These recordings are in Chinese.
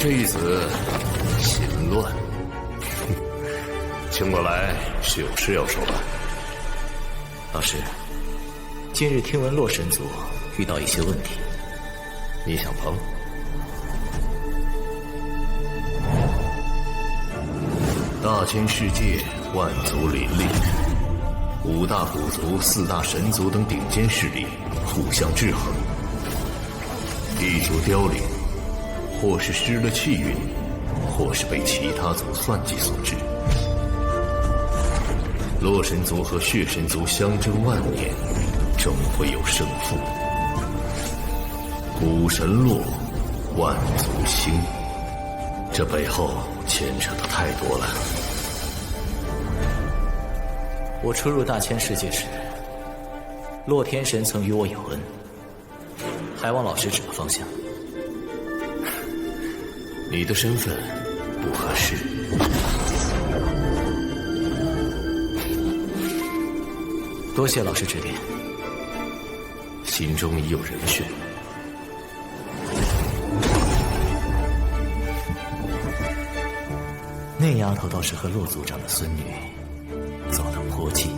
这一子心乱，请我来是有事要说吧？老师，近日听闻洛神族遇到一些问题，你想帮？大千世界，万族林立，五大古族、四大神族等顶尖势力互相制衡。一族凋零，或是失了气运，或是被其他族算计所致。洛神族和血神族相争万年，终会有胜负。古神落，万族兴，这背后牵扯的太多了。我初入大千世界时，洛天神曾与我有恩，还望老师指个方向。你的身份不合适。多谢老师指点，心中已有人选。那丫头倒是和洛族长的孙女走得颇近。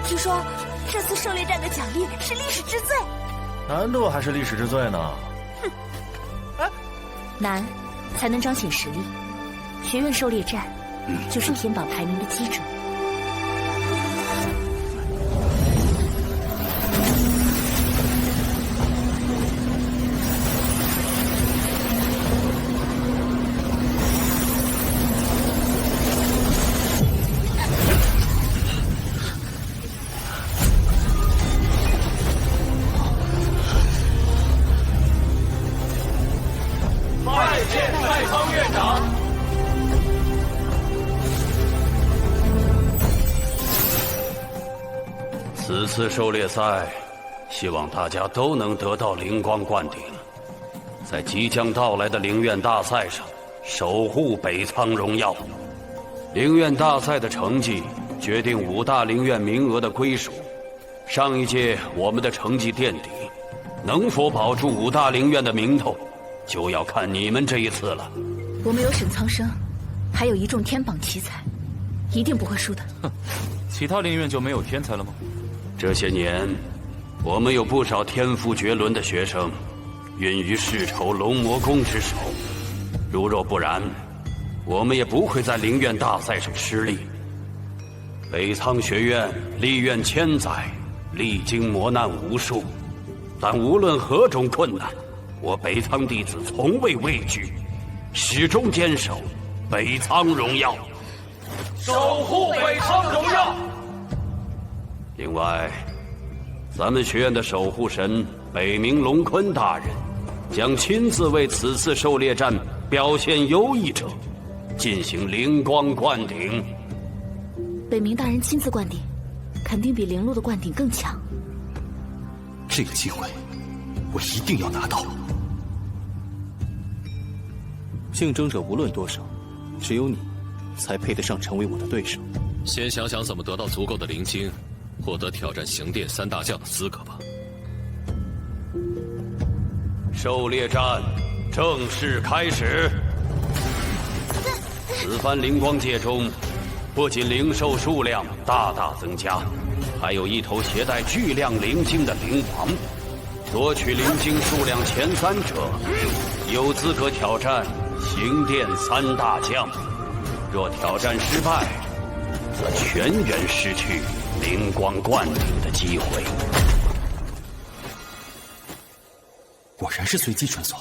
据说这次狩猎战的奖励是历史之最，难度还是历史之最呢？哼，难才能彰显实力。学院狩猎战就是天榜排名的基准。此次狩猎赛，希望大家都能得到灵光灌顶，在即将到来的灵院大赛上守护北苍荣耀。灵院大赛的成绩决定五大灵院名额的归属。上一届我们的成绩垫底，能否保住五大灵院的名头，就要看你们这一次了。我们有沈苍生，还有一众天榜奇才，一定不会输的。哼，其他灵院就没有天才了吗？这些年，我们有不少天赋绝伦的学生，陨于世仇龙魔宫之手。如若不然，我们也不会在灵院大赛上失利。北苍学院历苑千载，历经磨难无数，但无论何种困难，我北苍弟子从未畏惧，始终坚守北苍荣耀，守护北苍荣耀。另外，咱们学院的守护神北冥龙坤大人将亲自为此次狩猎战表现优异者进行灵光灌顶。北冥大人亲自灌顶，肯定比灵鹿的灌顶更强。这个机会，我一定要拿到。竞争者无论多少，只有你才配得上成为我的对手。先想想怎么得到足够的灵晶，获得挑战刑殿三大将的资格吧。狩猎战正式开始。此番灵光界中，不仅灵兽数量大大增加，还有一头携带巨量灵晶的灵王。夺取灵晶数量前3者，有资格挑战刑殿三大将。若挑战失败，则全员失去灵光灌顶的机会。果然是随机穿梭。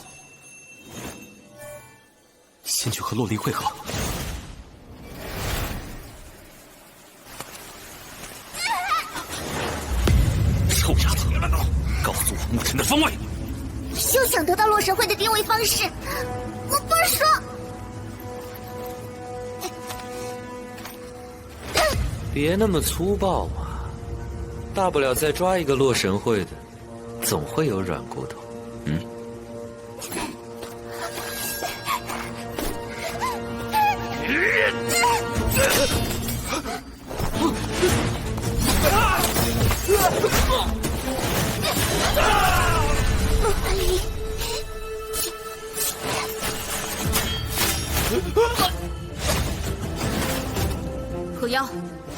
先去和洛离会合。臭丫头，告诉我牧尘的方位。休想得到洛神会的定位方式！我不是说……别那么粗暴嘛，大不了再抓一个洛神会的，总会有软骨头。嗯。何妖，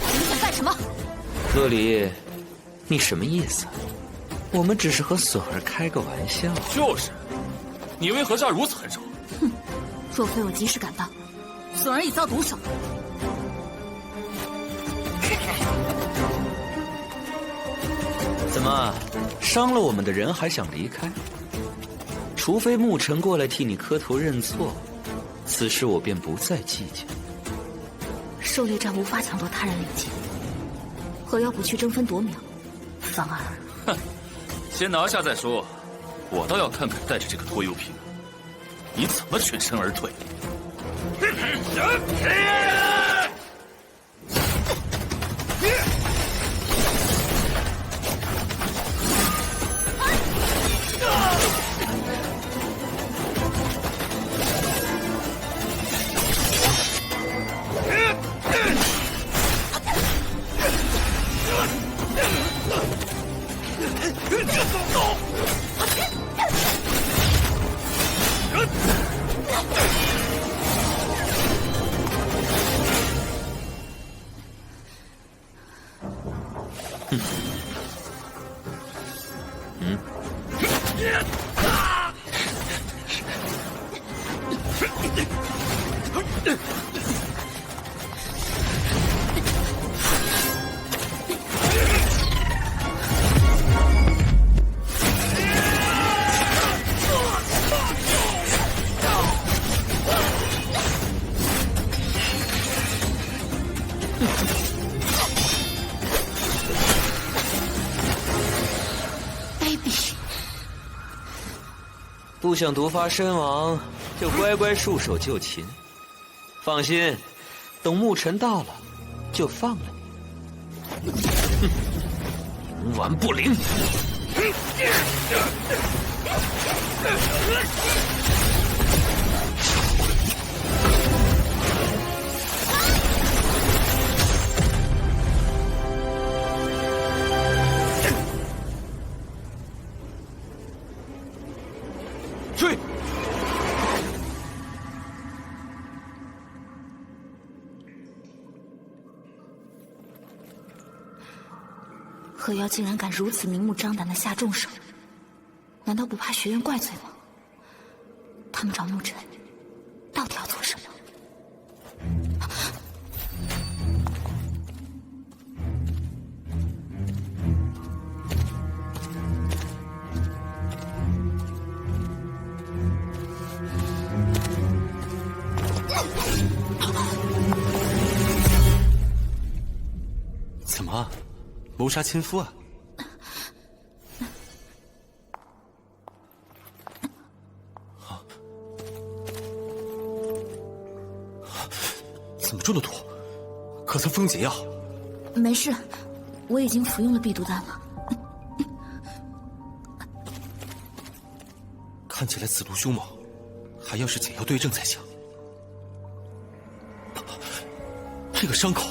你想干什么？洛离，你什么意思？我们只是和笋儿开个玩笑。就是，你为何下如此狠手？哼，若非我及时赶到，笋儿已遭毒手。怎么，伤了我们的人还想离开？除非牧尘过来替你磕头认错，此事我便不再计较。狩猎战无法抢夺他人灵剑，何妖不去争分夺秒，反而……哼，先拿下再说。我倒要看看带着这个拖油瓶，你怎么全身而退。不想毒发身亡，就乖乖束手就擒。放心，等牧尘到了，就放了你。冥顽不灵！追！何妖竟然敢如此明目张胆的下重手，难道不怕学院怪罪吗？他们找牧尘，到底要做什么？怎么，谋杀亲夫啊？怎么这么多？可曾封解药？没事，我已经服用了避毒丹了。看起来此毒凶猛，还要是解药对症才行。这个伤口，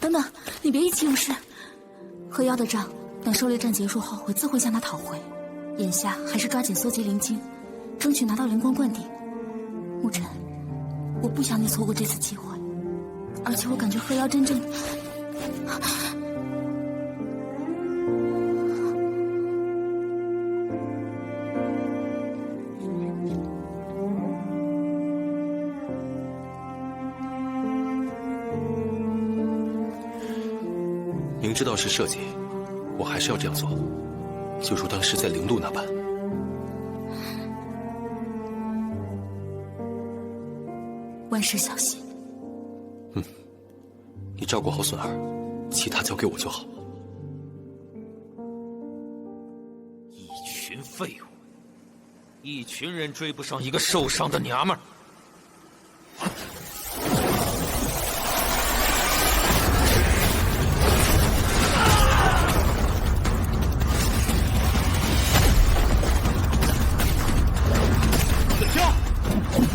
等等，你别意气用事。何妖的账，等狩猎战结束后，我自会向他讨回。眼下还是抓紧搜集灵晶，争取拿到灵光灌顶。牧尘，我不想你错过这次机会，而且我感觉何妖真正……明知道是设计，我还是要这样做，就如当时在灵路那般。万事小心。你照顾好笋儿，其他交给我就好。一群废物，一群人追不上一个受伤的娘们儿。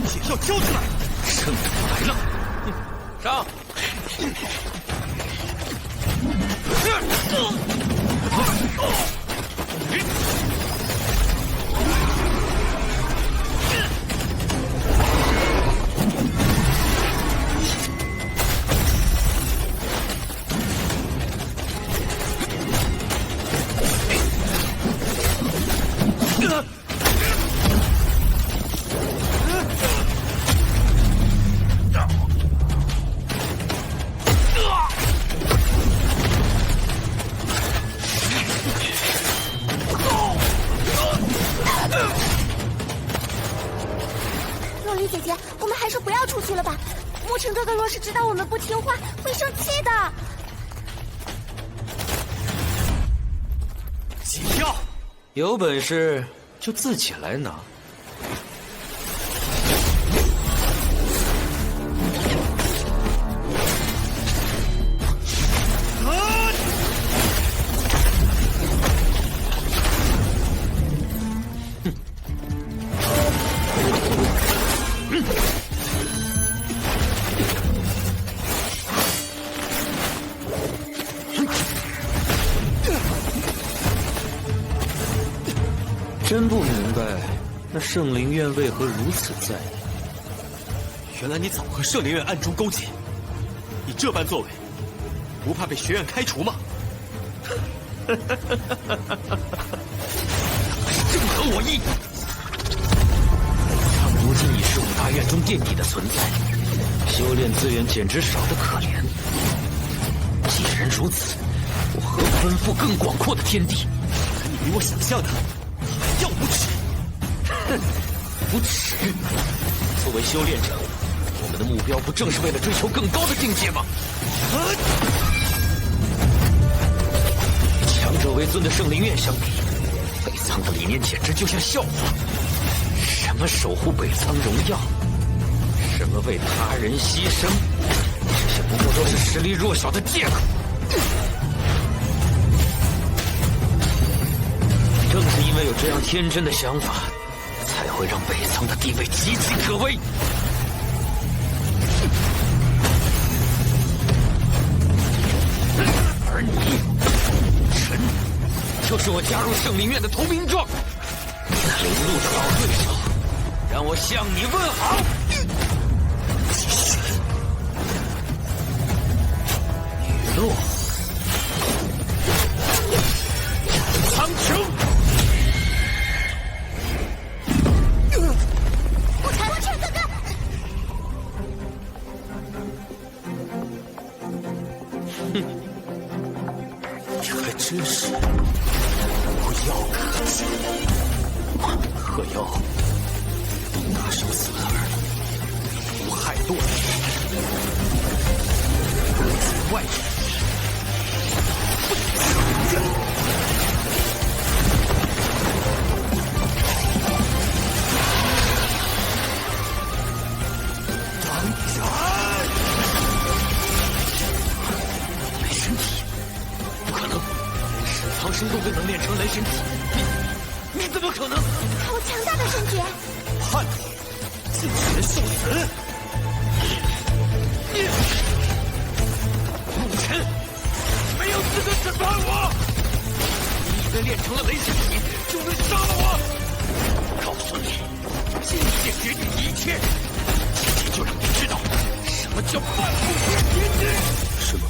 血要交出来！圣徒来了，上！若离姐姐，我们还是不要出去了吧。沐尘哥哥若是知道我们不听话，会生气的。起跳！有本事就自己来拿。真不明白，那圣灵院为何如此在意？原来你早和圣灵院暗中勾结，你这般作为，不怕被学院开除吗？正合我意。他如今已是五大院中垫底的存在，修炼资源简直少得可怜。既然如此，我何不奔赴更广阔的天地？可你比我想象的还要无耻！哼，无耻！作为修炼者，我们的目标不正是为了追求更高的境界吗？强者为尊的圣灵院相比，北苍的理念简直就像笑话。什么守护北苍荣耀，什么为他人牺牲，这些不过都是实力弱小的借口。正是因为有这样天真的想法，才会让北苍的地位岌岌可危。而你，臣，就是我加入圣灵院的投名状。那领路的老对手，让我向你问好。继续。雨落，苍穹。沐尘哥哥，这还真是无药可救。鹤妖，大圣死了，无害堕地，不阻外人。雷神体，不可能！沈苍生都未能练成雷神体，你怎么可能？好强大的圣诀！叛徒，尽全受死！牧尘，没有资格审判我！你以为练成了雷神体就能杀了我？告诉你，今天决定一切，今天就让你知道什么叫半步天地。是吗？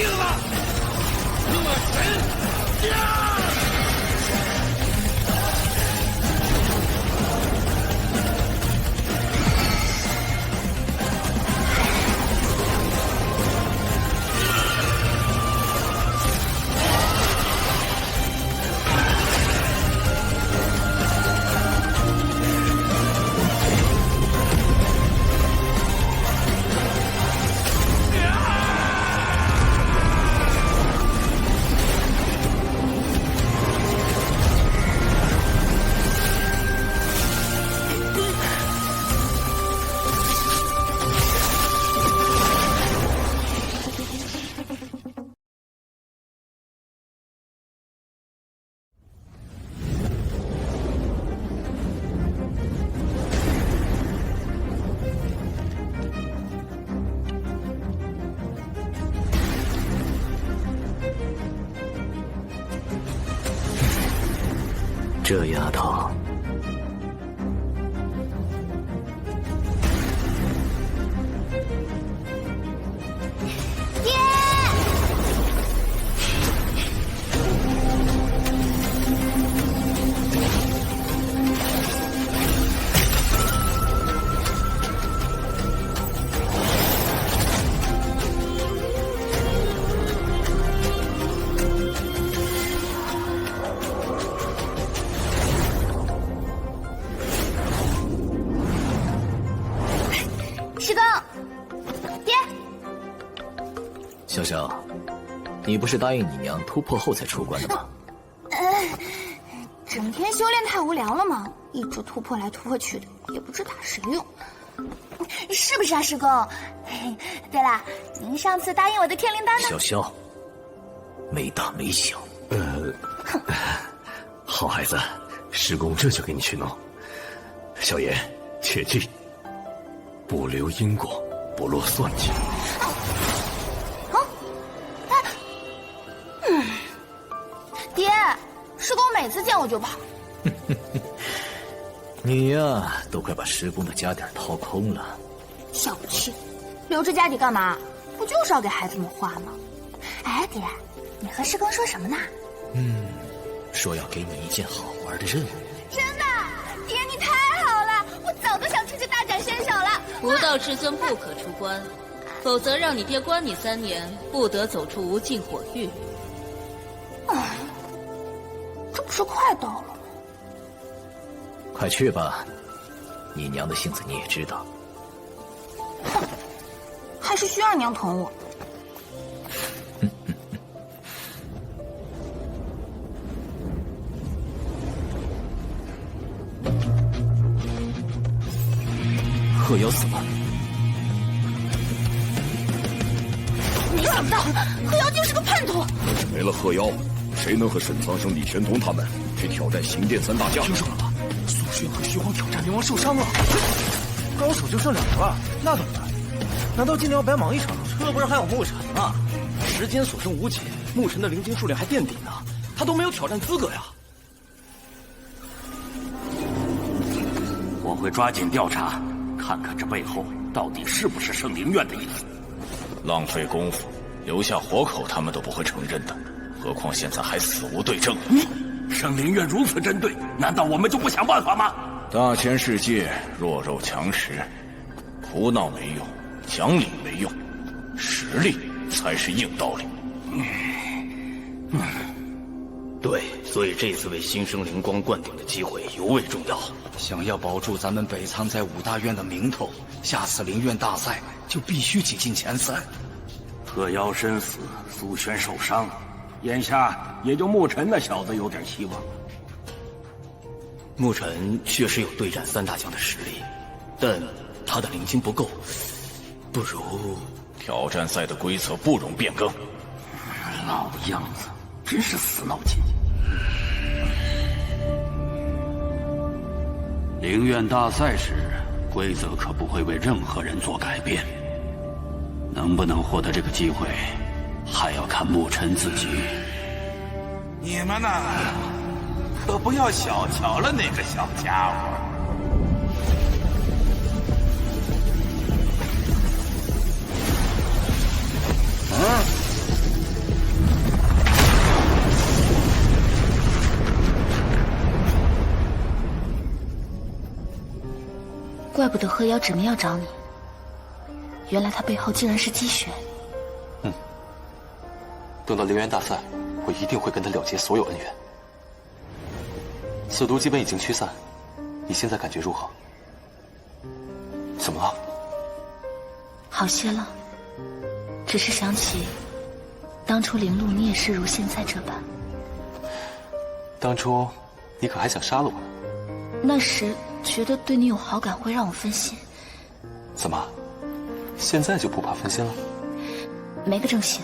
定了！恶神呀！这丫头，爹！石刚，爹，潇潇，你不是答应你娘突破后才出关的吗？整天修炼太无聊了嘛，一直突破来突破去的，也不知打谁用，是不是啊，师公？对了，您上次答应我的天灵丹呢？潇潇，没大没小。好孩子，师公这就给你去弄。小爷，切记，不留因果，不落算计。爹，师公每次见我就跑。你呀，都快把师公的家底掏空了。小气，留着家底干嘛？不就是要给孩子们花吗？哎，爹，你和师公说什么呢？说要给你一件好玩的任务。真的，爹你太好了，我早都想出去大展身手了。无道至尊不可出关，否则让你爹关你3年，不得走出无尽火域。哎，这不是快到了吗？快去吧，你娘的性子你也知道。哼，还是徐二娘疼我。鹤妖死了，没想到鹤妖竟是个叛徒。要是没了鹤妖，谁能和沈苍生、李玄同他们去挑战刑殿3大将？听说了吗？苏轩和徐晃挑战灵王受伤了，高手就剩2个了，那怎么办？难道今年要白忙一场？这不是还有牧尘吗？时间所剩无几，牧尘的灵晶数量还垫底呢，他都没有挑战资格呀。我会抓紧调查，看看这背后到底是不是圣灵院的意思。浪费功夫，留下活口他们都不会承认的，何况现在还死无对证。圣灵院如此针对，难道我们就不想办法吗？大千世界，弱肉强食，胡闹没用，讲理没用，实力才是硬道理。对，所以这次为新生灵光灌顶的机会尤为重要。想要保住咱们北仓在5大院的名头，下次灵院大赛就必须挤进前3。鹤妖身死，苏轩受伤，眼下也就牧尘那小子有点希望。牧尘确实有对战3大将的实力，但他的灵晶不够，不如挑战赛的规则不容变更。老样子，真是死脑筋。灵院大赛时，规则可不会为任何人做改变。能不能获得这个机会，还要看牧尘自己。你们呐，可不要小瞧了那个小家伙。怪不得何妖指明要找你，原来他背后竟然是姬玄。等到陵园大赛，我一定会跟他了结所有恩怨。此毒基本已经驱散，你现在感觉如何？怎么了？好些了，只是想起当初灵路，你也是如现在这般。当初你可还想杀了我呢？那时觉得对你有好感会让我分心。怎么，现在就不怕分心了？没个正形。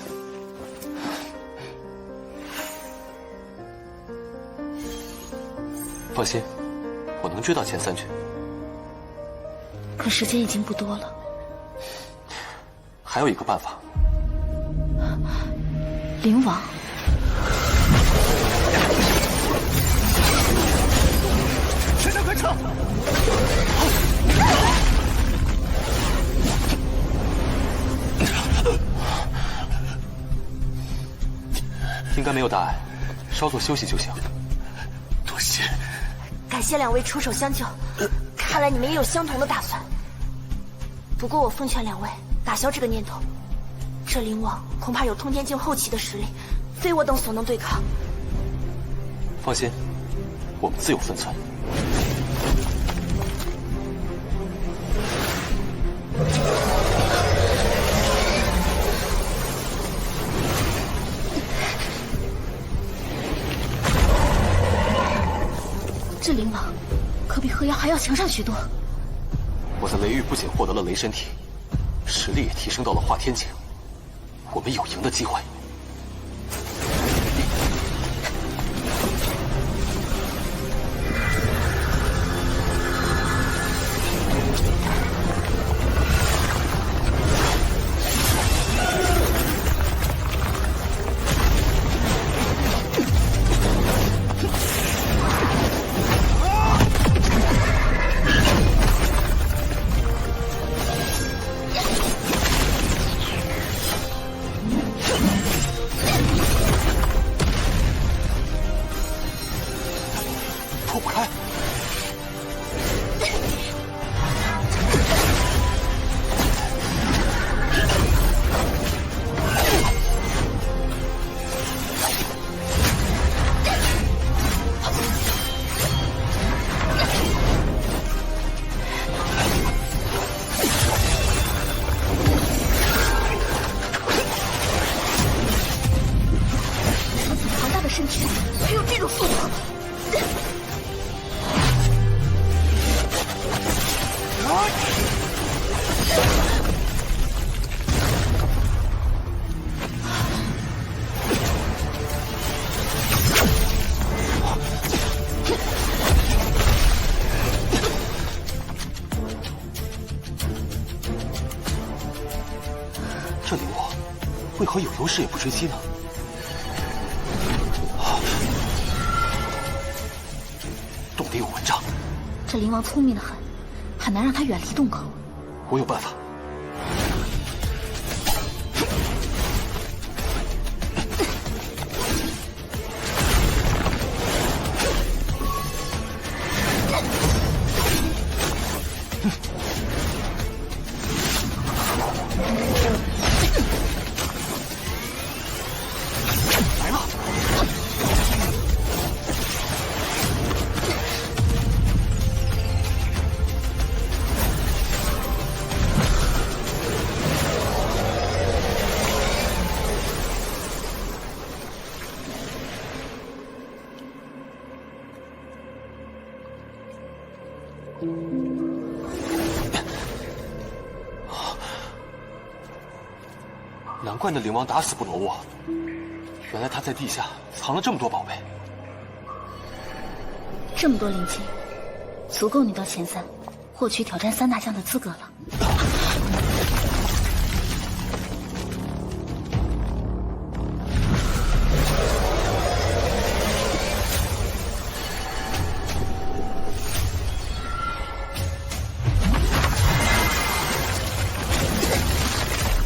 放心，我能追到前3局。可时间已经不多了。还有一个办法。灵王。全队快撤！应该没有大碍，稍作休息就行。多谢。感谢2位出手相救，看来你们也有相同的打算。不过我奉劝2位打消这个念头，这灵王恐怕有通天境后期的实力，非我等所能对抗。放心，我们自有分寸。这灵王可比何妖还要强上许多。我在雷域不仅获得了雷神体，实力也提升到了化天境，我们有赢的机会。这灵王为何有优势也不追击呢？洞里有蚊帐，这灵王聪明得很，很难让他远离洞口。我有办法。难怪那灵王打死不挪我，原来他在地下藏了这么多宝贝。这么多灵晶，足够你到前3，获取挑战3大将的资格了。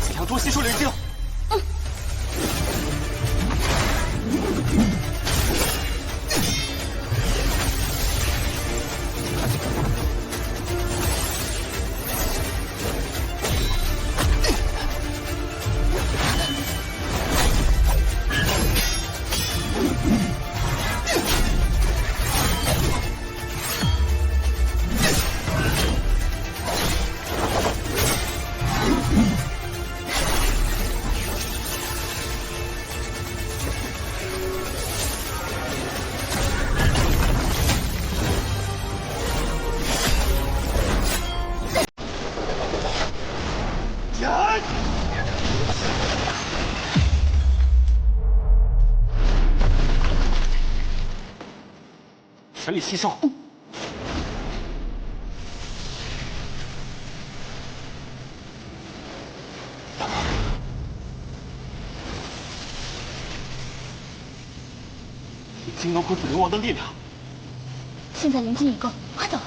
尽量多吸收灵晶。全力吸收。已经能恢复灵王的力量。现在灵境已够，快走！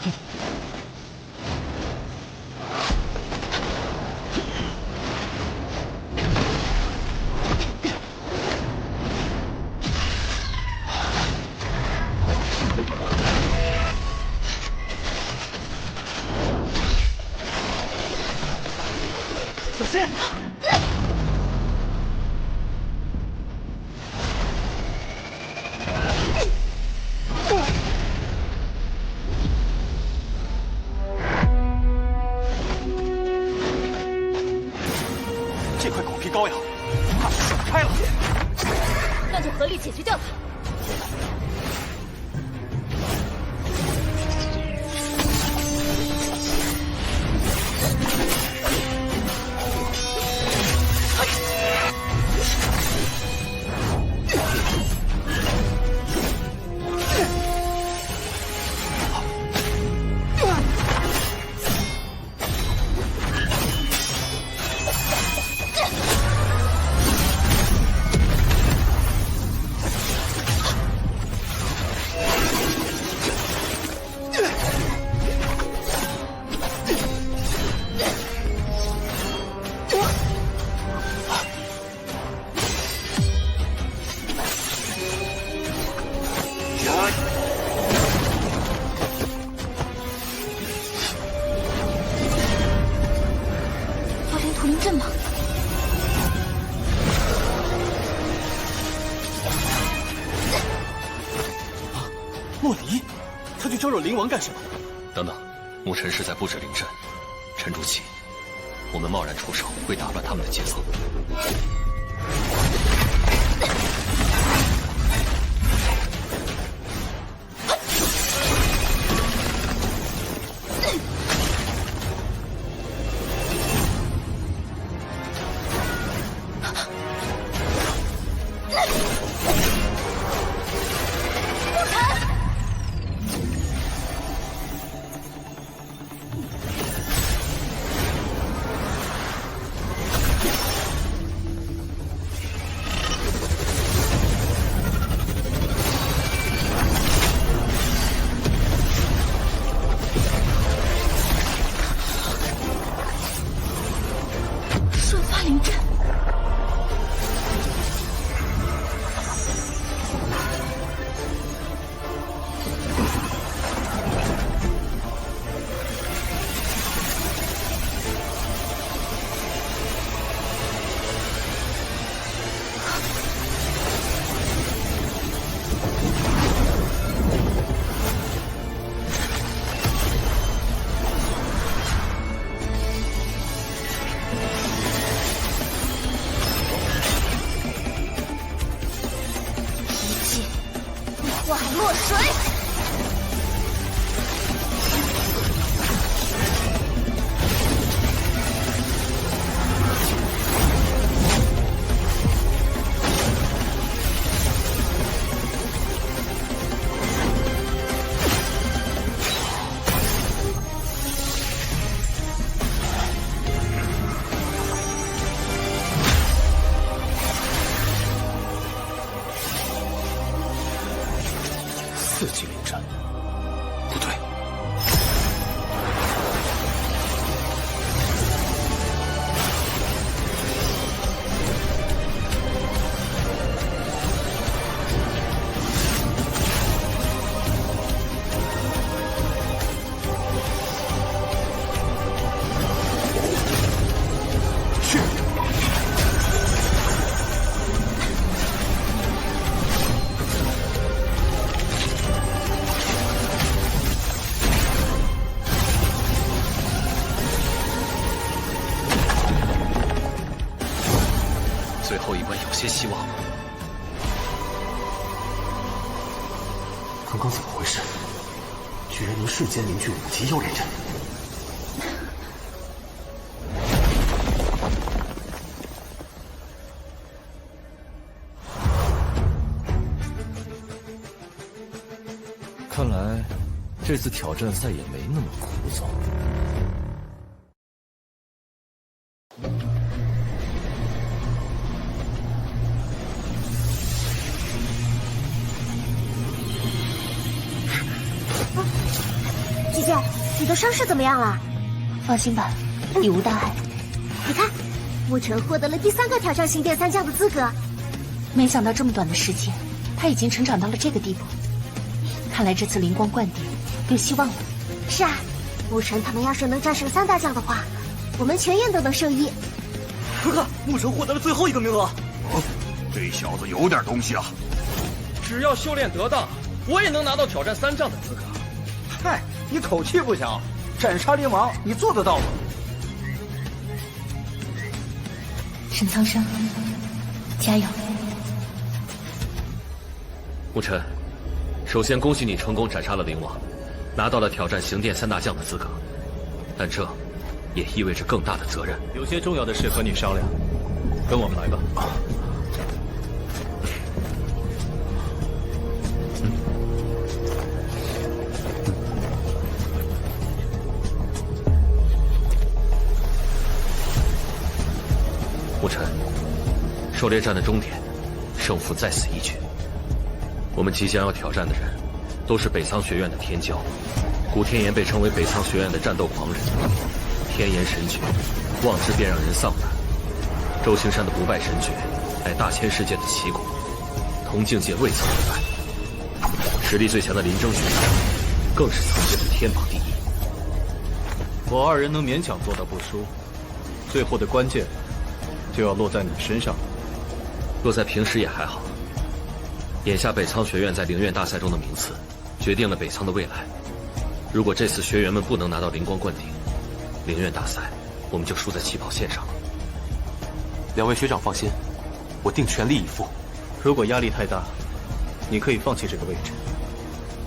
小心！这块狗皮膏药，怕是甩不开了。那就合力解决掉它。莫离，他去招惹灵王干什么？等等，牧尘是在布置灵阵，沉住气，我们贸然出手会打乱他们的节奏。4级灵阵，不对，去。最后一关有些希望了。刚刚怎么回事？居然能瞬间凝聚5级妖炼阵！看来这次挑战赛也没那么枯燥。姐姐，你的伤势怎么样了？放心吧，已无大碍。你看，沐晨获得了第3个挑战刑殿3将的资格。没想到这么短的时间，他已经成长到了这个地步。看来这次灵光灌顶有希望了。是啊，沐晨他们要是能战胜3大将的话，我们全院都能受益。快看，沐晨获得了最后1个名额。哦，这小子有点东西啊！只要修炼得当，我也能拿到挑战3将的资格。嗨，你口气不小，斩杀灵王，你做得到吗？沈苍生，加油！沐晨，首先恭喜你成功斩杀了灵王，拿到了挑战刑殿3大将的资格，但这也意味着更大的责任。有些重要的事和你商量，跟我们来吧。沐晨，狩猎战的终点，胜负在此一决。我们即将要挑战的人，都是北苍学院的天骄。古天言被称为北苍学院的战斗狂人，天言神诀，望之便让人丧胆。周青山的不败神诀，乃大千世界的奇功，同境界未曾一败。实力最强的林征学长，更是曾经的天榜第一。我2人能勉强做到不输，最后的关键就要落在你身上了。落在平时也还好，眼下北苍学院在灵院大赛中的名次，决定了北苍的未来。如果这次学员们不能拿到灵光灌顶，灵院大赛我们就输在起跑线上了。2位学长放心，我定全力以赴。如果压力太大，你可以放弃这个位置，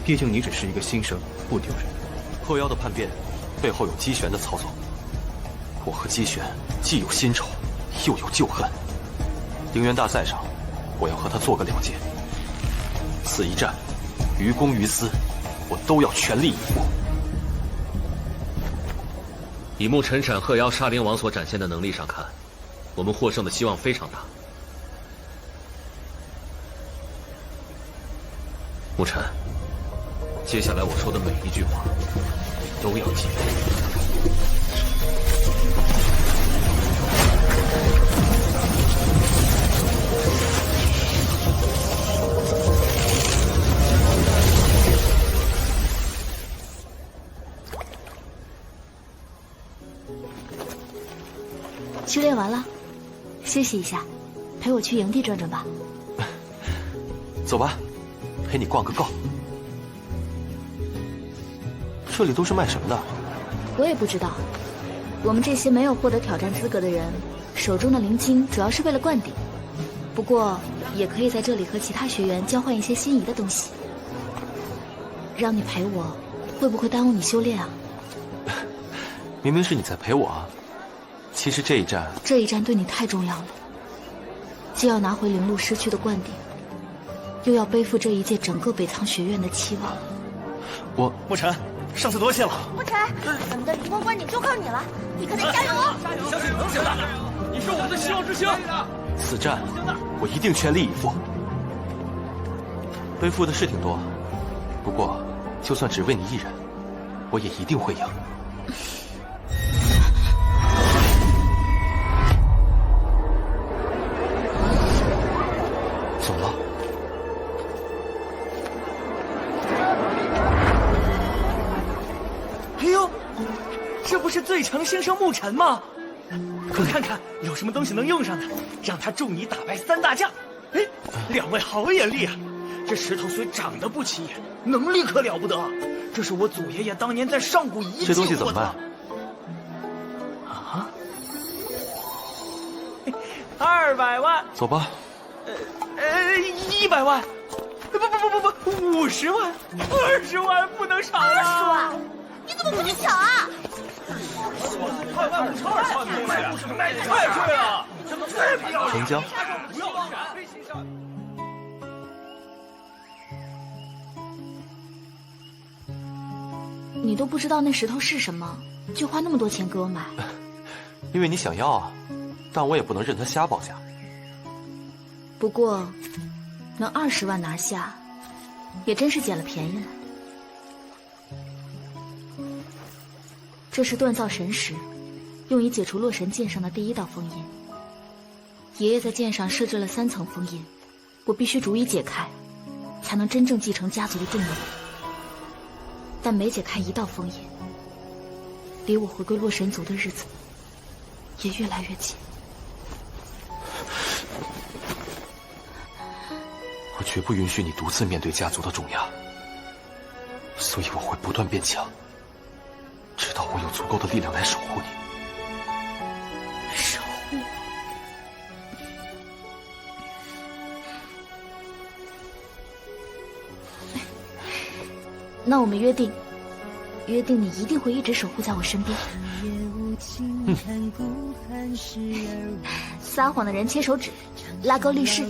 毕竟你只是一个新生，不丢人。后腰的叛变背后有姬玄的操作，我和姬玄既有新仇，又有旧恨。灵元大赛上，我要和他做个了结。此一战，于公于私，我都要全力以赴。以沐晨斩鹤妖杀灵王所展现的能力上看，我们获胜的希望非常大。沐晨，接下来我说的每一句话，都要记住。修炼完了，休息一下，陪我去营地转转吧。走吧，陪你逛个够。这里都是卖什么的？我也不知道。我们这些没有获得挑战资格的人，手中的灵晶主要是为了灌顶，不过也可以在这里和其他学员交换一些心仪的东西。让你陪我，会不会耽误你修炼啊？明明是你在陪我啊。其实这一战对你太重要了，既要拿回灵路失去的灌顶，又要背负这一届整个北苍学院的期望。沐晨，上次多谢了。沐晨，我们的灵光灌顶就靠你了，你可得加油哦！相信能行的，你是我们的希望之星。此战我一定全力以赴。背负的是挺多，不过就算只为你一人，我也一定会赢。走了。哎呦，这不是最强新生沐晨吗？快看看有什么东西能用上的，让他助你打败3大将。哎，2位好眼力啊！这石头虽长得不起眼，能力可了不得。这是我祖爷爷当年在上古遗迹这东西怎么办？啊？200万。走吧。100万。不，50万，20万不能少啊！20万，你怎么不去抢啊？太贵了，怎么太不要成交。你都不知道那石头是什么，就花那么多钱给我买？因为你想要啊，但我也不能任他瞎报价。不过，能20万拿下，也真是捡了便宜了。这是锻造神石，用以解除洛神剑上的第1道封印。爷爷在剑上设置了3层封印，我必须逐一解开，才能真正继承家族的重任。但每解开1道封印，离我回归洛神族的日子也越来越近。我绝不允许你独自面对家族的重压，所以我会不断变强，直到我有足够的力量来守护你。守护？那我们约定你一定会一直守护在我身边。撒谎的人切手指，拉钩立誓。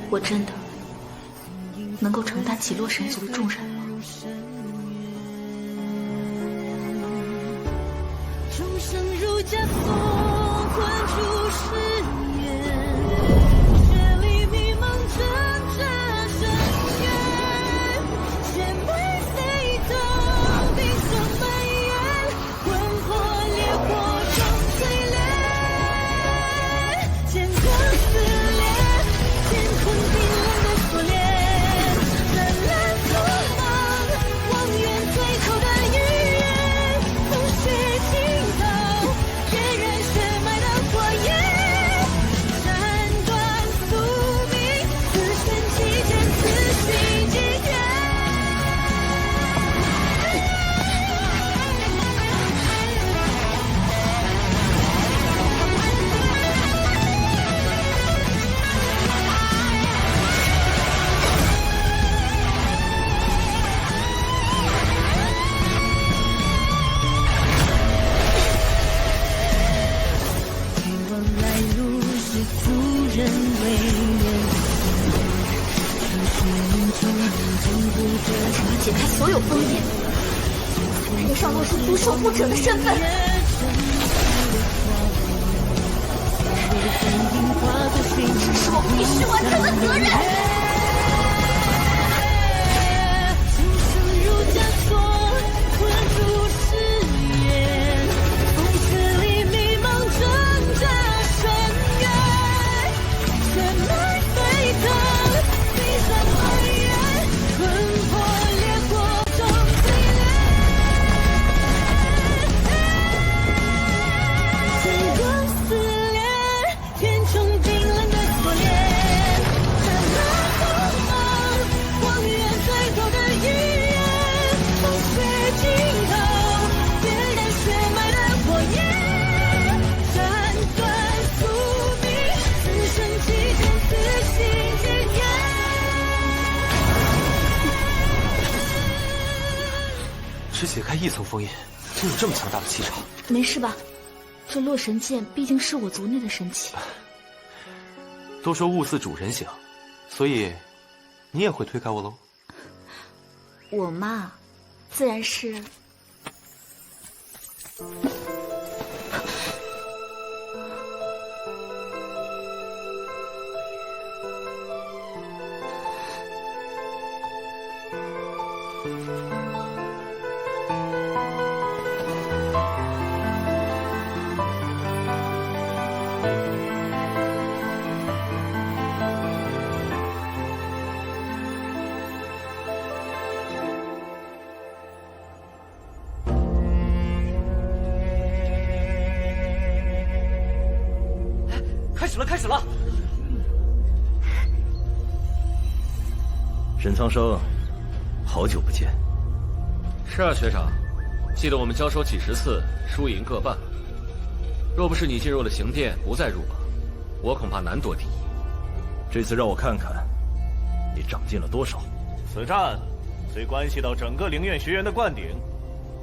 我真的能够承担起洛神族的重任吗？终生如枷锁，困住誓言，血里迷茫挣扎深渊，血脉沸腾，冰霜蔓延，魂魄烈火中淬炼，乾坤撕裂，乾坤冰冷的锁链，蓝蓝锋芒，望眼最后的预言，风雪尽头，血染血脉的火焰，斩断宿命，自身起剑，此心经验。欲望来路是族人为人，只要解开所有封印，才配上洛神族守护者的身份。这是我必须完成的责任。终生如枷锁，困住誓言，风雪里迷茫挣扎深渊，血脉沸腾，冰霜蔓延，魂魄烈火中淬炼，乾坤撕裂，天穹冰冷的锁链，斩断锋芒，望眼最后的预言，风雪尽头，血染血脉的火焰，斩断宿命，此生起剑，此心经验。只解开1层封印，就有这么强大的气场？没事吧？这洛神剑毕竟是我族内的神器。都说物似主人形，所以你也会推开我喽？我嘛，自然是。开始了！沈苍生，好久不见。是啊，学长，记得我们交手几10次，输赢各半。若不是你进入了刑殿，不再入榜，我恐怕难夺第一。这次让我看看，你长进了多少。此战虽关系到整个灵院学园的灌顶，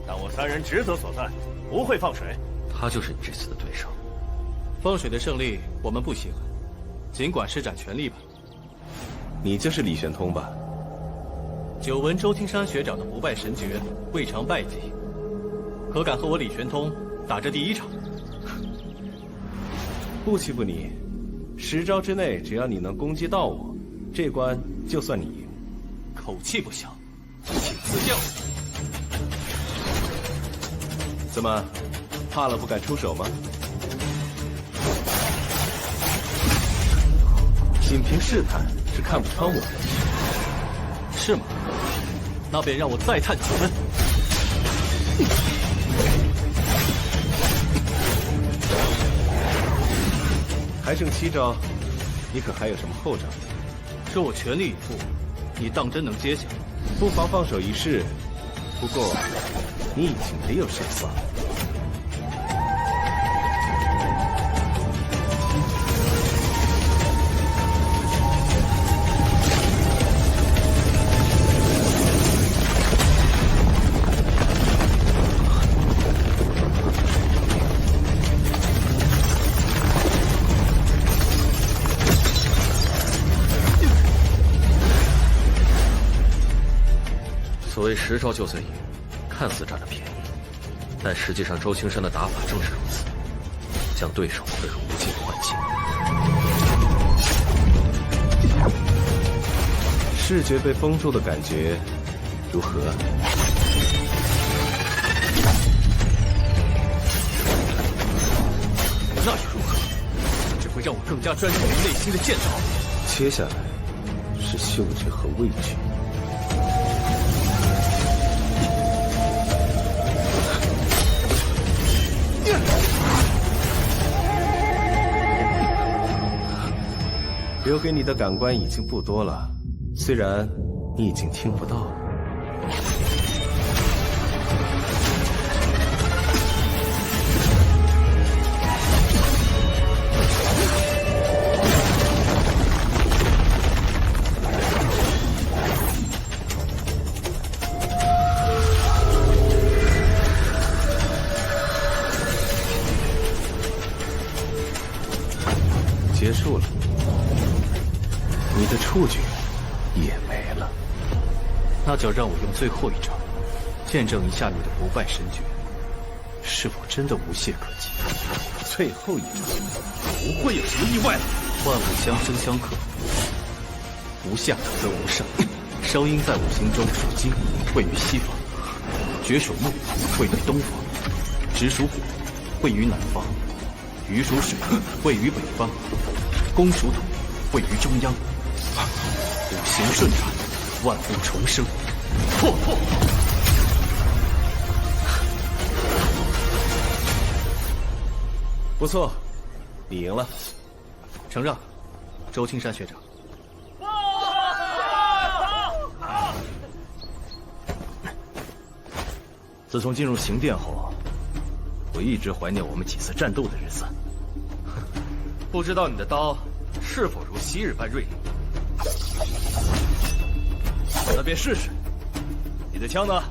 但我3人职责所在，不会放水。他就是你这次的对手。放水的胜利我们不喜欢，尽管施展全力吧。你就是李玄通吧？久闻周青山学长的不败神诀，未尝败绩，可敢和我李玄通打这第一场？不欺负你，10招之内，只要你能攻击到我，这关就算你赢。口气不小，请赐教。怎么，怕了不敢出手吗？仅凭试探是看不穿我的，是吗？那便让我再探几分。还剩7招，你可还有什么后招？说我全力以赴，你当真能接下？不妨放手一试。不过，你已经没有胜算了。所谓10招就算赢，看似占了便宜，但实际上周青山的打法正是如此，将对手推入无尽幻境。视觉被封住的感觉如何？那又如何？只会让我更加专注于内心的剑道。接下来是嗅觉和味觉。留给你的感官已经不多了，虽然你已经听不到了。结束了。你的触觉也没了，那就让我用最后一招，见证一下你的不败神诀是否真的无懈可击。最后一招，不会有什么意外了。万物相生相克，无下则无上。声音在五行中属金，位于西方；绝属木，位于东方；直属火，位于南方；鱼属水，位于北方；弓属土，位于中央。五行顺转，万物重生。破！不错，你赢了。承让，周青山学长。自从进入刑殿后，我一直怀念我们几次战斗的日子。不知道你的刀是否如昔日般锐利？那便试试。你的枪呢？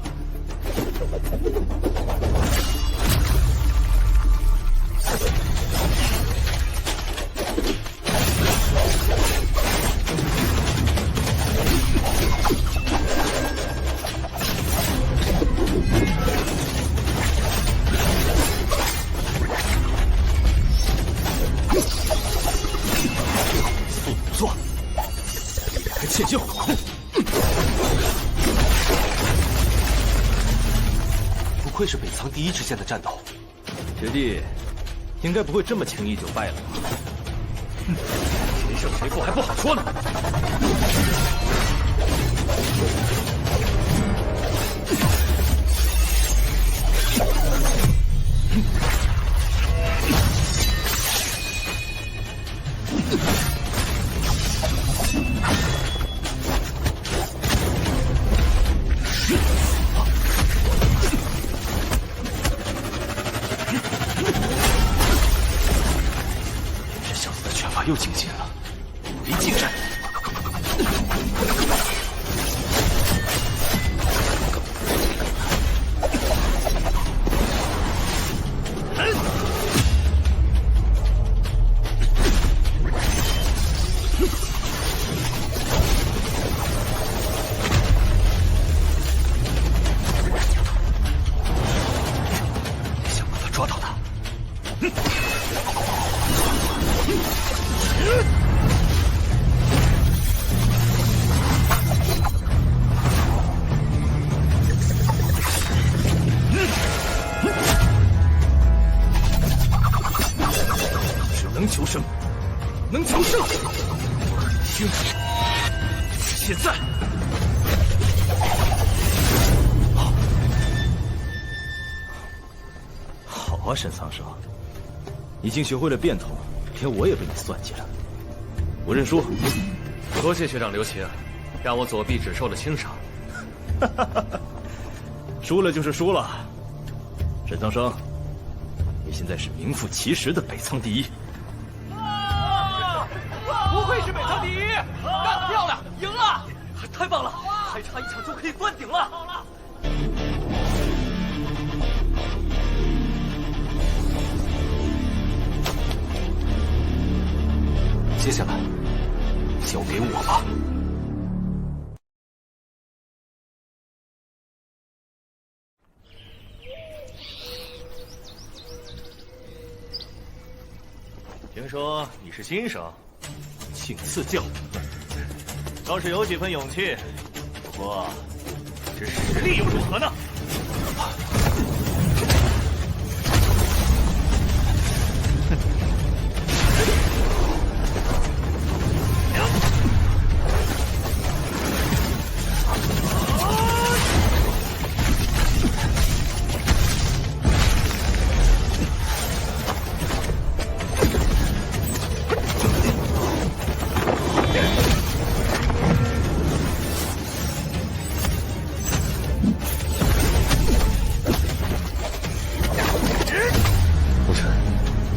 速不做，还切就。不愧是北苍第一支线的战斗，学弟，应该不会这么轻易就败了吧？谁胜谁负还不好说呢。又精进了，没精神。求生，能求胜，清楚，是现在。好啊，沈苍生，已经学会了变通，连我也被你算计了。我认输。多谢学长留情，让我左臂只受了轻伤。输了就是输了。沈苍生，你现在是名副其实的北苍第一。不愧是北苍第一，干得漂亮，赢了！太棒了，还差一场就可以钻顶了。好了。接下来，交给我吧。听说你是新生，请赐教。倒是有几分勇气，不过这实力又如何呢？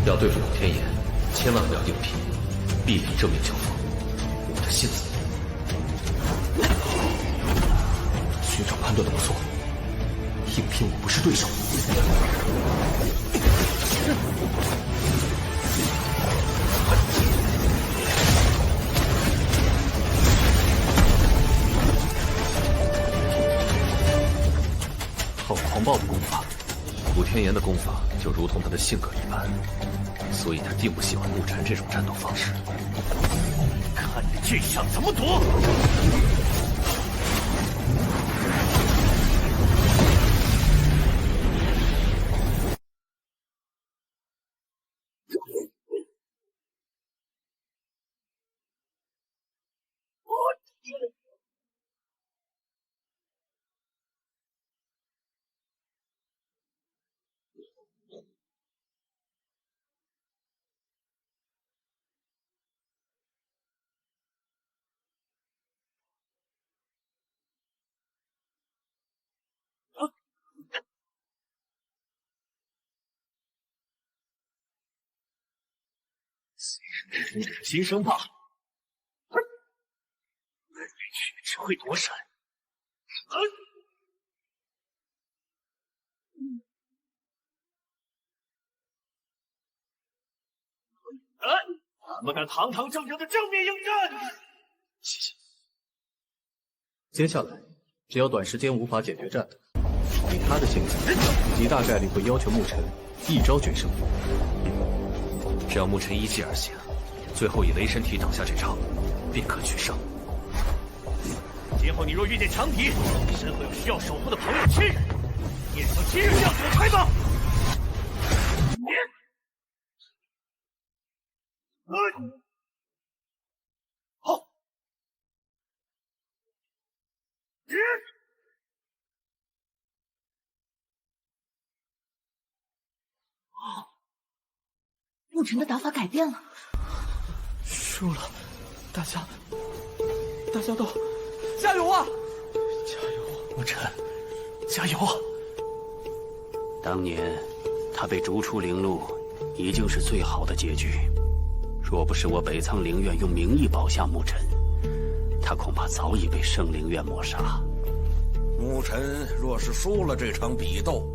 要对付古天言，千万不要硬拼，避免正面交锋。我的性子。学长判断的不错，硬拼我不是对手。好狂暴的功法，古天言的功法就如同他的性格一般，所以他并不喜欢沐尘这种战斗方式。看你这想怎么躲！你只是新生罢了，只会躲闪。怎么敢堂堂正正的正面应战？谢谢。接下来，只要短时间无法解决战斗，以他的性子，极大概率会要求沐尘一招决胜负。只要沐尘依计而行，最后以雷神体挡下这招，便可取胜。今后你若遇见强敌，身后有需要守护的朋友亲人，你也曾今日这样躲开吗？好。沐尘的打法改变了。输了，大家都加油啊！加油，沐尘，加油啊！当年他被逐出灵路，已经是最好的结局。若不是我北苍灵院用名义保下沐尘，他恐怕早已被圣灵院抹杀。沐尘若是输了这场比斗，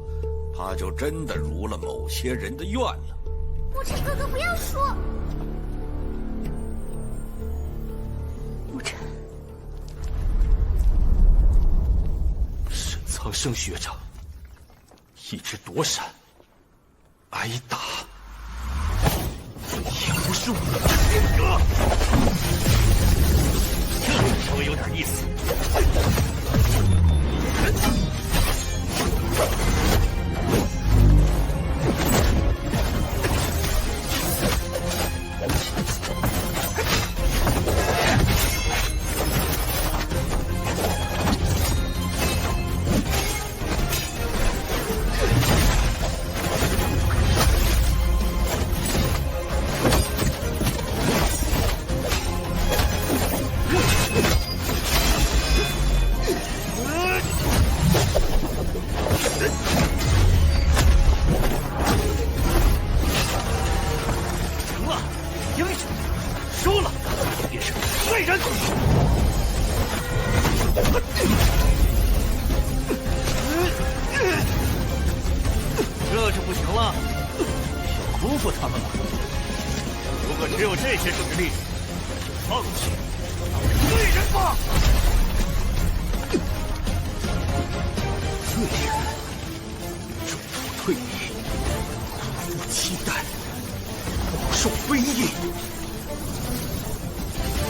他就真的如了某些人的愿了。沐尘哥哥，不要输！沐尘，沈苍生学长一直躲闪，挨打，也不是我的性格。这稍微有点意思。过他们了。如果只有这些实力，放弃，罪人吧！罪人，中途退役，不负期待，饱受非议。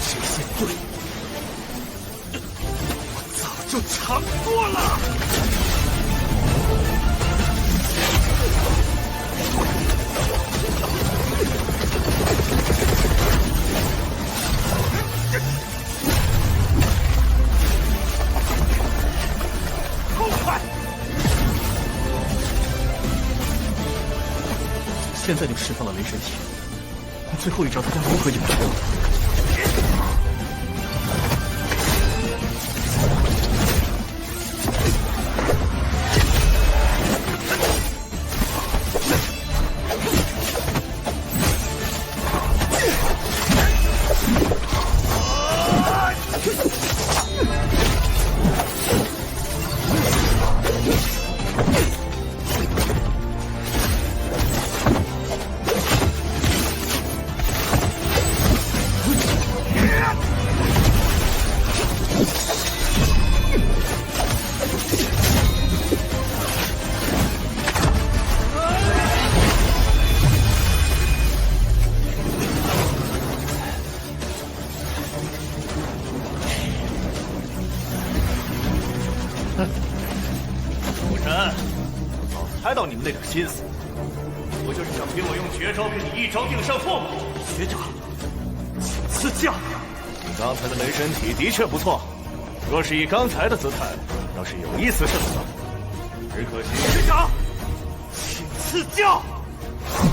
这些罪，我早就尝过了。痛快！现在就释放了雷神体，最后一招大家如何应对？猜到你们那点心思，不就是想逼我用绝招跟你一招定胜负？学长，请赐教。你刚才的雷神体的确不错，若是以刚才的姿态，倒是有一丝胜算。只可惜学长，请赐教。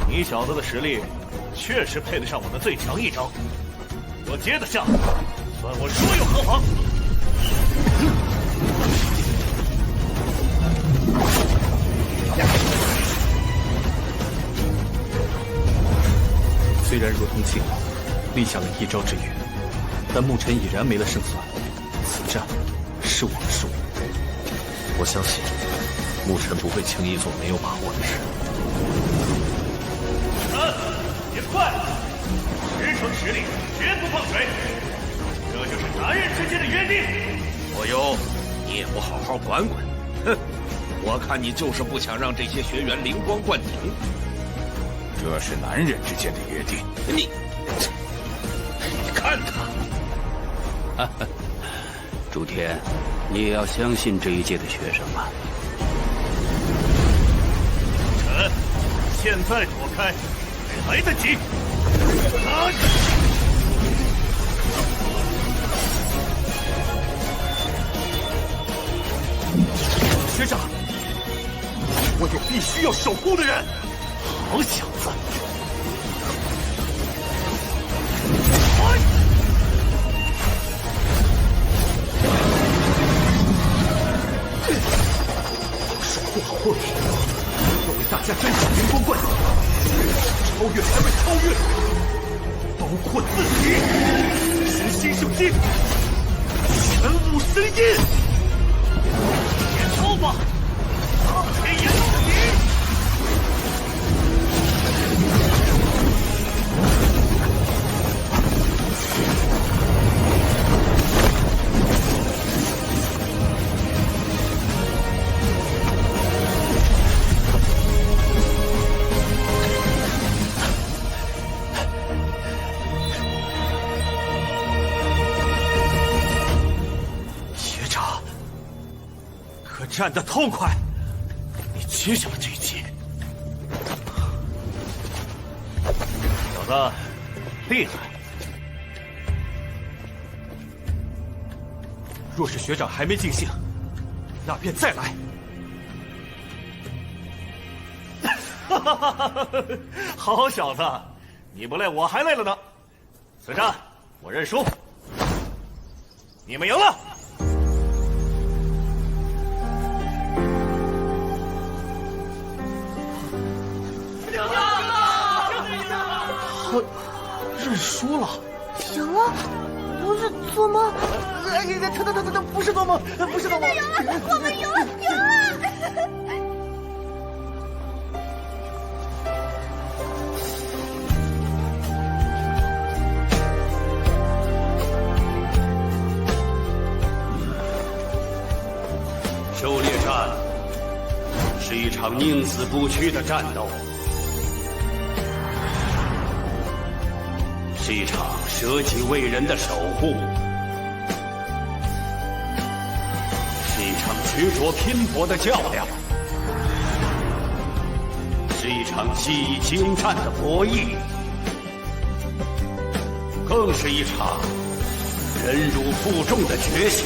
你小子的实力确实配得上我的最强一招，若接得下，算我说有何妨。虽然如同庆王立下了一招之约，但牧尘已然没了胜算。此战是我们输。我相信牧尘不会轻易做没有把握的事。也快！10成实力，绝不放水。这就是男人之间的约定。火油，你也不好好管管，哼！我看你就是不想让这些学员灵光灌顶。这是男人之间的约定，你看他。朱天，你也要相信这一届的学生啊！臣，现在躲开还来得及。学长，我有必须要守护的人。好小子！守护好货品，要为大家争取灵光冠顶，超越还未超越，包括自己。神心圣经，玄武神印，别抽吧！天眼死敌！战得痛快，你接下了这一击。小子，厉害！若是学长还没尽兴，那便再来。哈哈哈哈！好小子，你不累我还累了呢。此战我认输，你们赢了。认输了，赢了，不是做梦。他不是做梦，不是做梦。赢了，我们赢了，赢了！战是一场宁死不屈的战斗，是一场舍己为人的守护，是一场执着拼搏的较量，是一场技艺精湛的博弈，更是一场忍辱负重的觉醒。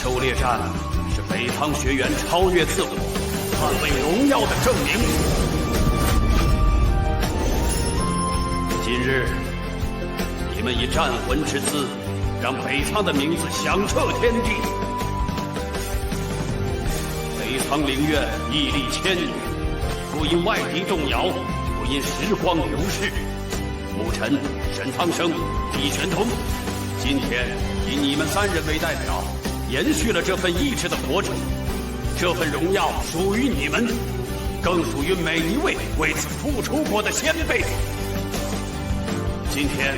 狩猎战是北苍学院超越自我、捍卫荣耀的证明。今日，你们以战魂之姿，让北苍的名字响彻天地。北苍陵院屹立千年，不因外敌动摇，不因时光流逝。牧尘、沈苍生、李玄通，今天以你们3人为代表，延续了这份意志的活着。这份荣耀属于你们，更属于每一位为此付出过的先辈。今天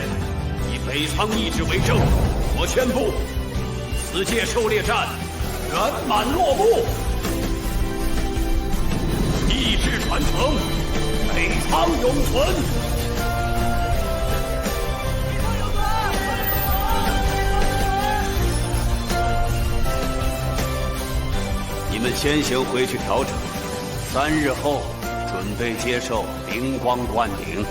以北苍意志为证，我宣布，此届狩猎战圆满落幕。意志传承，北苍永存。你们先行回去调整，3日后准备接受灵光灌顶。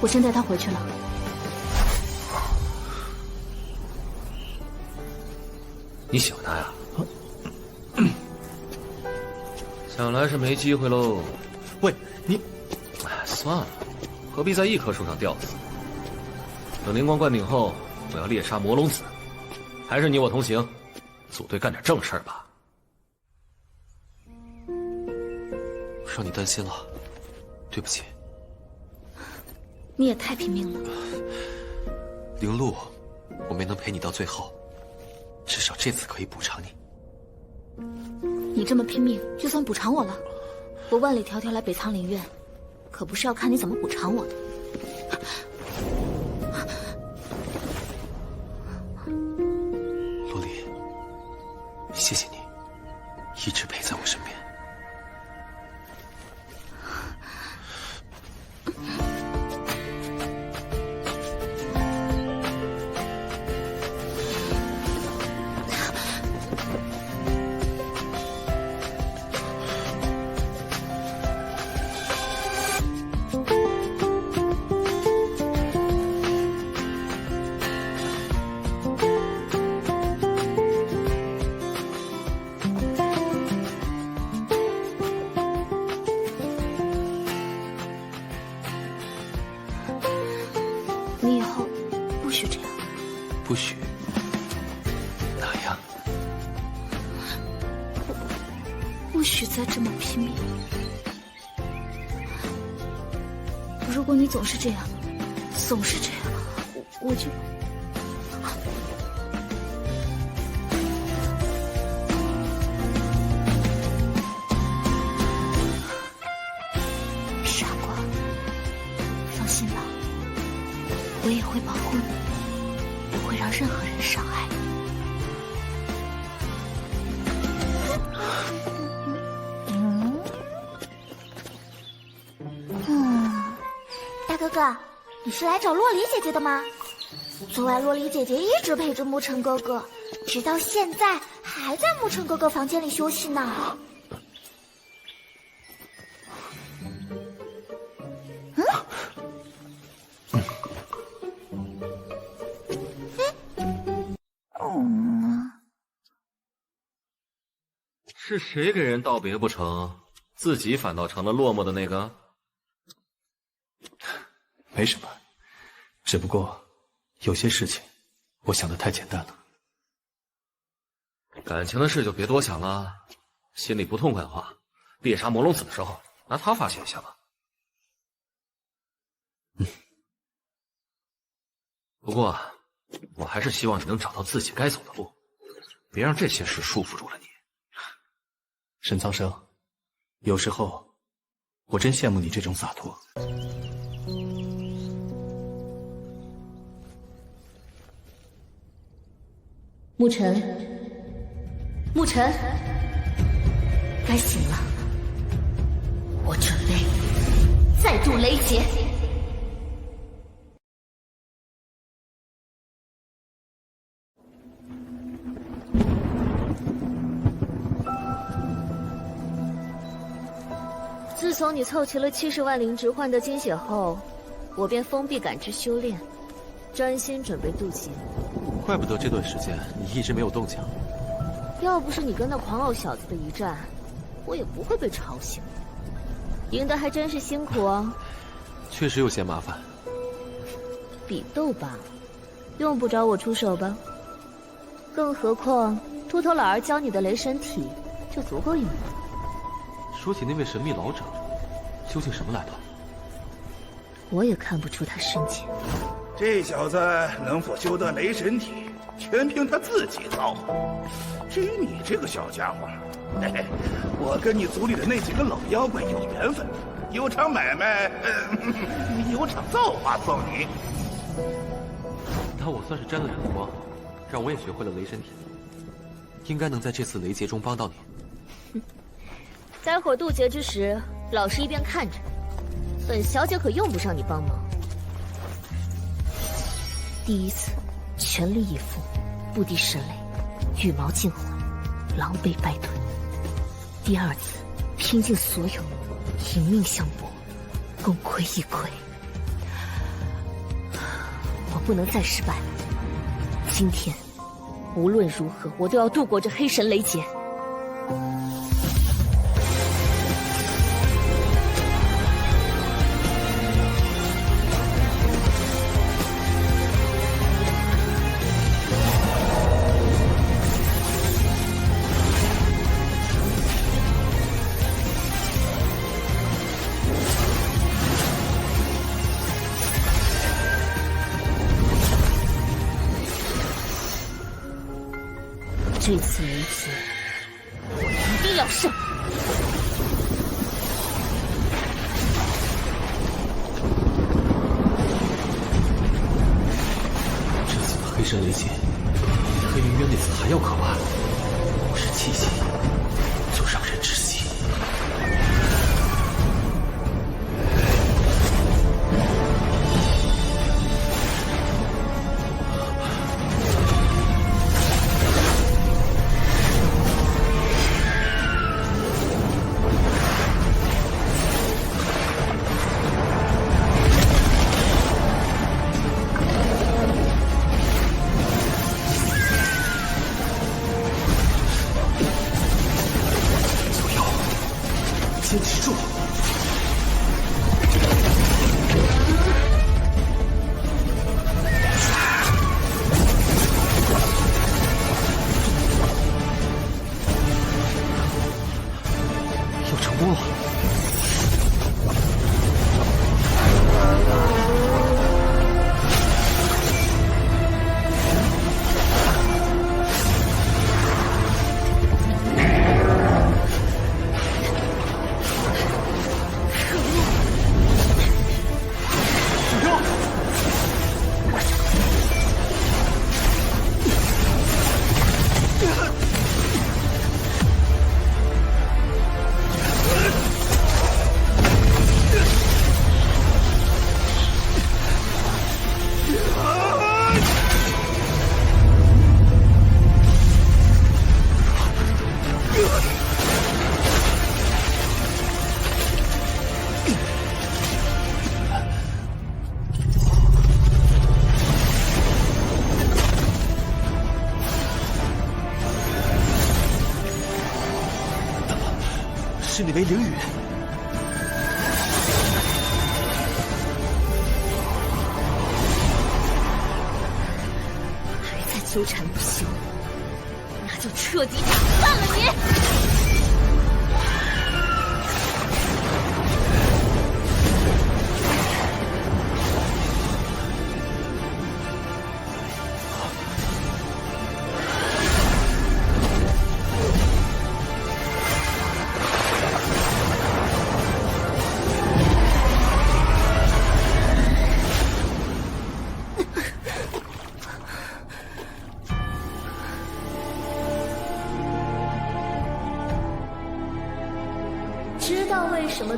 我先带他回去了。你喜欢他呀？想来是没机会喽。喂，你，哎，算了，何必在一棵树上吊死？等灵光灌顶后，我要猎杀魔龙子，还是你我同行，组队干点正事儿吧。让你担心了，对不起。你也太拼命了。灵鹿，我没能陪你到最后，至少这次可以补偿你。你这么拼命，就算补偿我了。我万里迢迢来北苍陵院，可不是要看你怎么补偿我的。陆离，谢谢你，一直陪在我身边。你以后不许这样。不许？哪样？不许再这么拼命。如果你总是这样，总是这样，我就……傻瓜，放心吧，我也会保护你，不会让任何人伤害你。大哥哥，你是来找洛离姐姐的吗？昨晚洛离姐姐一直陪着沐尘哥哥，直到现在还在沐尘哥哥房间里休息呢。是谁给人道别不成，自己反倒成了落寞的那个？没什么，只不过有些事情我想的太简单了。感情的事就别多想了，心里不痛快的话，猎杀魔龙子的时候拿他发泄一下吧。不过我还是希望你能找到自己该走的路，别让这些事束缚住了你。沈苍生，有时候我真羡慕你这种洒脱。沐尘，沐尘，该醒了。我准备再度雷劫。自从你凑齐了70万灵值换得金血后，我便封闭感知修炼，专心准备渡劫。怪不得这段时间你一直没有动静。要不是你跟那狂傲小子的一战，我也不会被吵醒。赢得还真是辛苦哦。确实有些麻烦。比斗罢了，用不着我出手吧？更何况秃头老儿教你的雷神体就足够用了。说起那位神秘老者，究竟什么来头？我也看不出他深浅。这小子能否修得雷神体，全凭他自己造化。至于你这个小家伙，嘿嘿，我跟你族里的那几个老妖怪有缘分，有场买卖，有场造化送你。那我算是沾了点光，让我也学会了雷神体，应该能在这次雷劫中帮到你。待会儿渡劫之时，老实一边看着，本小姐可用不上你帮忙。第一次，全力以赴，不敌神雷，羽毛尽毁，狼狈败退。第二次，拼尽所有，以命相搏，功亏一篑。我不能再失败了。今天，无论如何，我都要度过这黑神雷劫。这次雷劫，我一定要胜！这次的黑神雷劫，比黑灵渊那次还要可怕。不是气息，就让人窒息。坚持住！要成功了！是那枚灵羽。还在纠缠不休，那就彻底打散了你！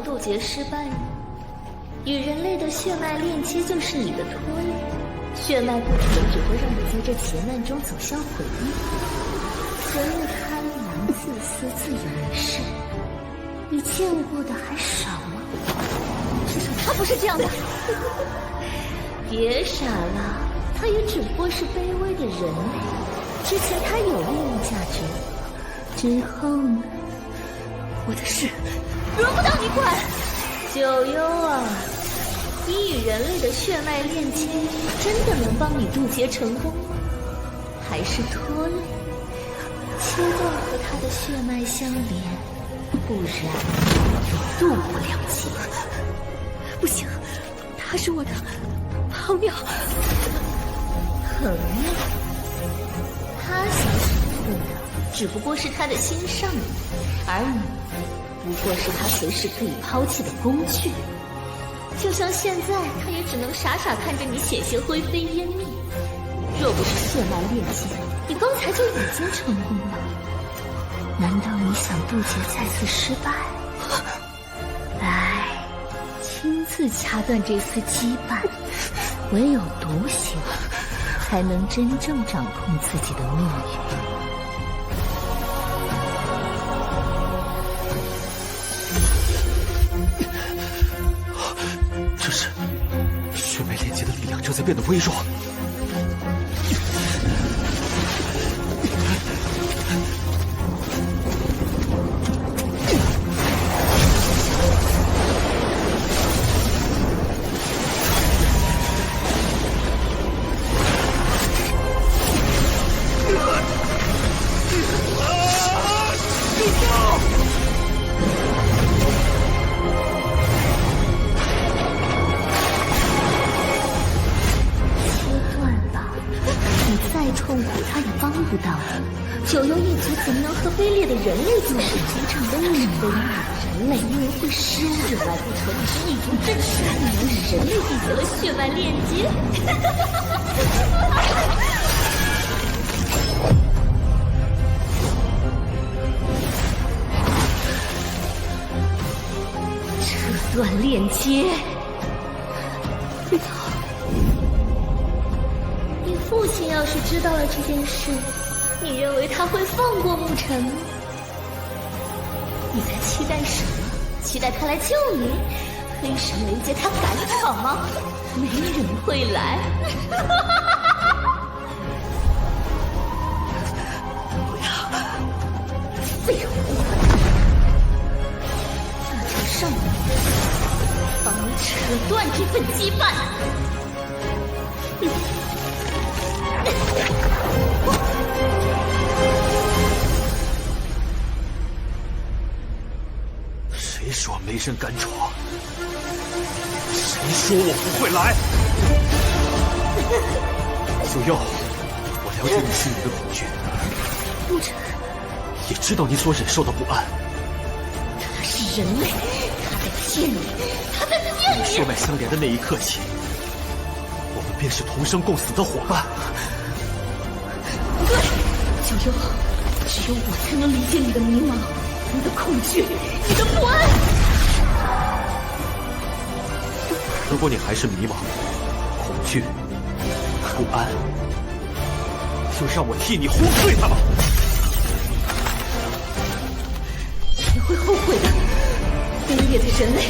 渡劫失败呢？与人类的血脉链接就是你的拖累，血脉不纯只会让你在这劫难中走向毁灭。人类贪婪、自私、自以为是，你见过的还少吗？他不是这样的。别傻了，他也只不过是卑微的人类。之前他有利用价值，之后呢？我的事轮不到你管。九幽啊，你与人类的血脉链接真的能帮你渡劫成功吗？还是拖累？切断和他的血脉相连，不然渡不了劫。不行，他是我的朋友。朋友？他想守护的只不过是他的心上人，而你不过是他随时可以抛弃的工具。就像现在，他也只能傻傻看着你险些灰飞烟灭。若不是血脉链接，你刚才就已经成功了。难道你想渡劫再次失败？来，亲自掐断这丝羁绊，唯有独行，才能真正掌控自己的命运。这是血脉链接的力量正在变得微弱。九幽一族怎么能和卑劣的人类做事？机场都是卑劣人类，因为会失误，血脉不纯，你是一族真实，你能与人类缔结了血脉链接。扯断链接，你父亲要是知道了这件事，你认为他会放过沐尘吗？你在期待什么？期待他来救你？黑神雷劫他敢闯吗？没人会来。不要！废物！那就让我帮你扯断这份羁绊。谁说没人敢闯？谁说我不会来？九幽，我了解你心里的恐惧，沐尘也知道你所忍受的不安。他是人类，他在骗你，他在骗你！血脉相连的那一刻起，我们便是同生共死的伙伴。不对，九幽，只有我才能理解你的迷茫。你的恐惧，你的不安。如果你还是迷茫、恐惧、不安，就让我替你轰碎他吧。你会后悔的，卑劣的人类，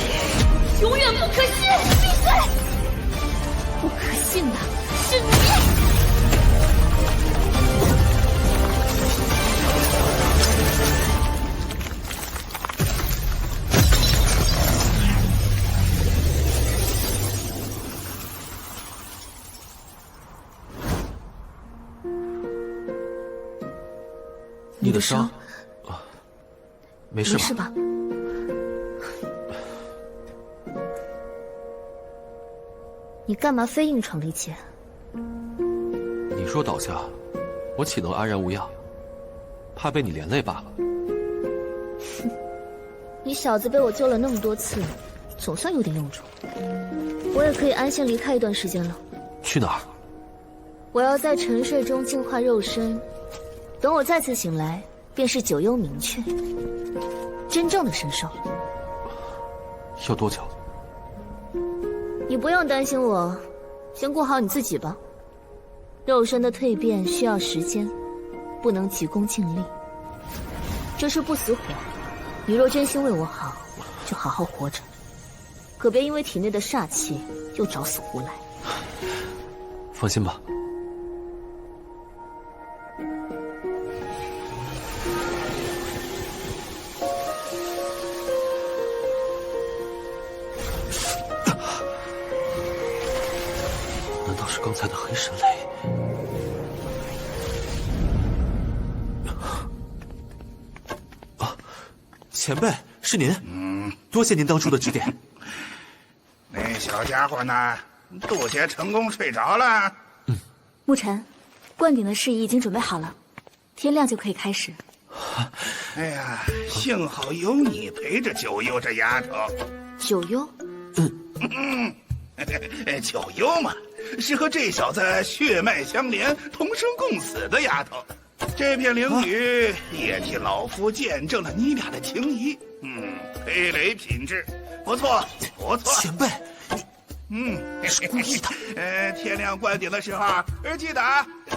永远不可信！闭嘴！不可信的是你。你的伤啊，没事吧？没事吧？你干嘛非硬闯这劫？你若倒下，我岂能安然无恙？怕被你连累罢了。你小子被我救了那么多次，总算有点用处。我也可以安心离开一段时间了。去哪儿？我要在沉睡中净化肉身。等我再次醒来，便是九幽明确，真正的神兽。要多久？你不用担心我，先顾好你自己吧。肉身的蜕变需要时间，不能急功近利。这是不死火，你若真心为我好，就好好活着，可别因为体内的煞气又找死胡来。放心吧。难道是刚才的黑神雷？前辈，是您。多谢您当初的指点。那小家伙呢？渡劫成功睡着了。沐尘，灌顶的事宜已经准备好了，天亮就可以开始。哎呀，幸好有你陪着九幽这丫头。九幽？九幽嘛，是和这小子血脉相连、同生共死的丫头。这片灵雨也替老夫见证了你俩的情谊。黑雷品质不错，不错。前辈，是故意的。天亮灌顶的时候，记得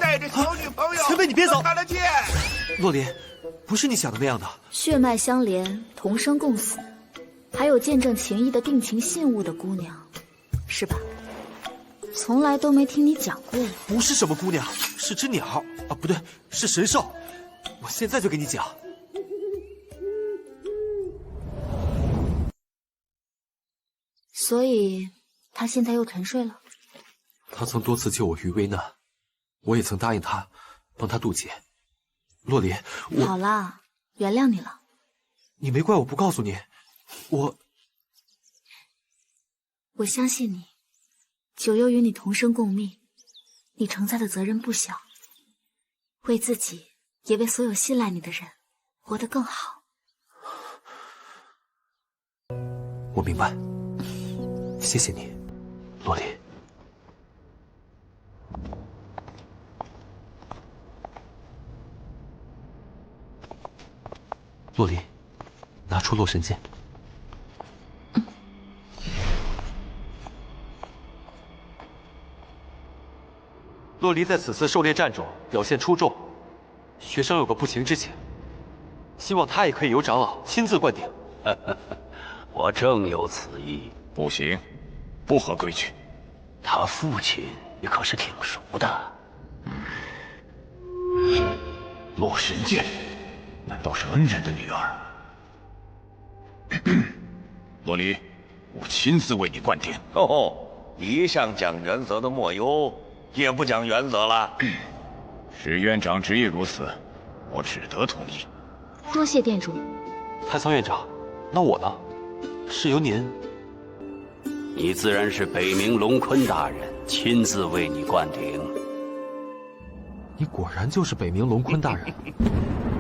带着小女朋友。前辈，你别走。看得见。洛离，不是你想的那样的。血脉相连，同生共死，还有见证情谊的定情信物的姑娘，是吧？从来都没听你讲过。不是什么姑娘，是只鸟啊，不对，是神兽。我现在就给你讲。所以，他现在又沉睡了。他曾多次救我于危难，我也曾答应他，帮他渡劫。洛离，好啦，原谅你了。你没怪我不告诉你，我相信你。九幽与你同生共命，你承载的责任不小，为自己，也为所有信赖你的人，活得更好。我明白，谢谢你，洛离。洛离，拿出洛神剑。洛离在此次狩猎战中表现出众，学生有个不情之请，希望他也可以由长老亲自灌顶。我正有此意。不行，不合规矩。他父亲你可是挺熟的。洛神剑，难道是恩人的女儿？洛离，我亲自为你灌顶。哦，一向讲原则的莫幽，也不讲原则了。石院长执意如此，我只得同意。多谢店主。太仓院长，那我呢？是由您。你自然是北冥龙坤大人亲自为你灌顶。你果然就是北冥龙坤大人。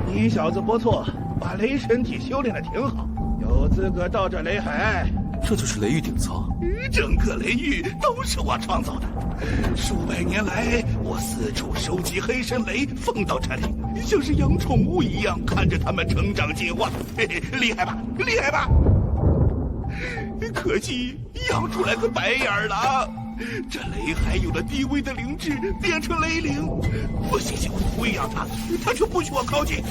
你小子不错，把雷神体修炼的挺好，有资格到这雷海。这就是雷域顶层。整个雷域都是我创造的，数百年来，我四处收集黑神雷，放到这里，像是养宠物一样，看着它们成长进化。嘿嘿，厉害吧？厉害吧？可惜养出来个白眼狼。这雷海有了低微的灵智，变成雷灵。我辛辛苦苦喂养它，它却不许我靠近。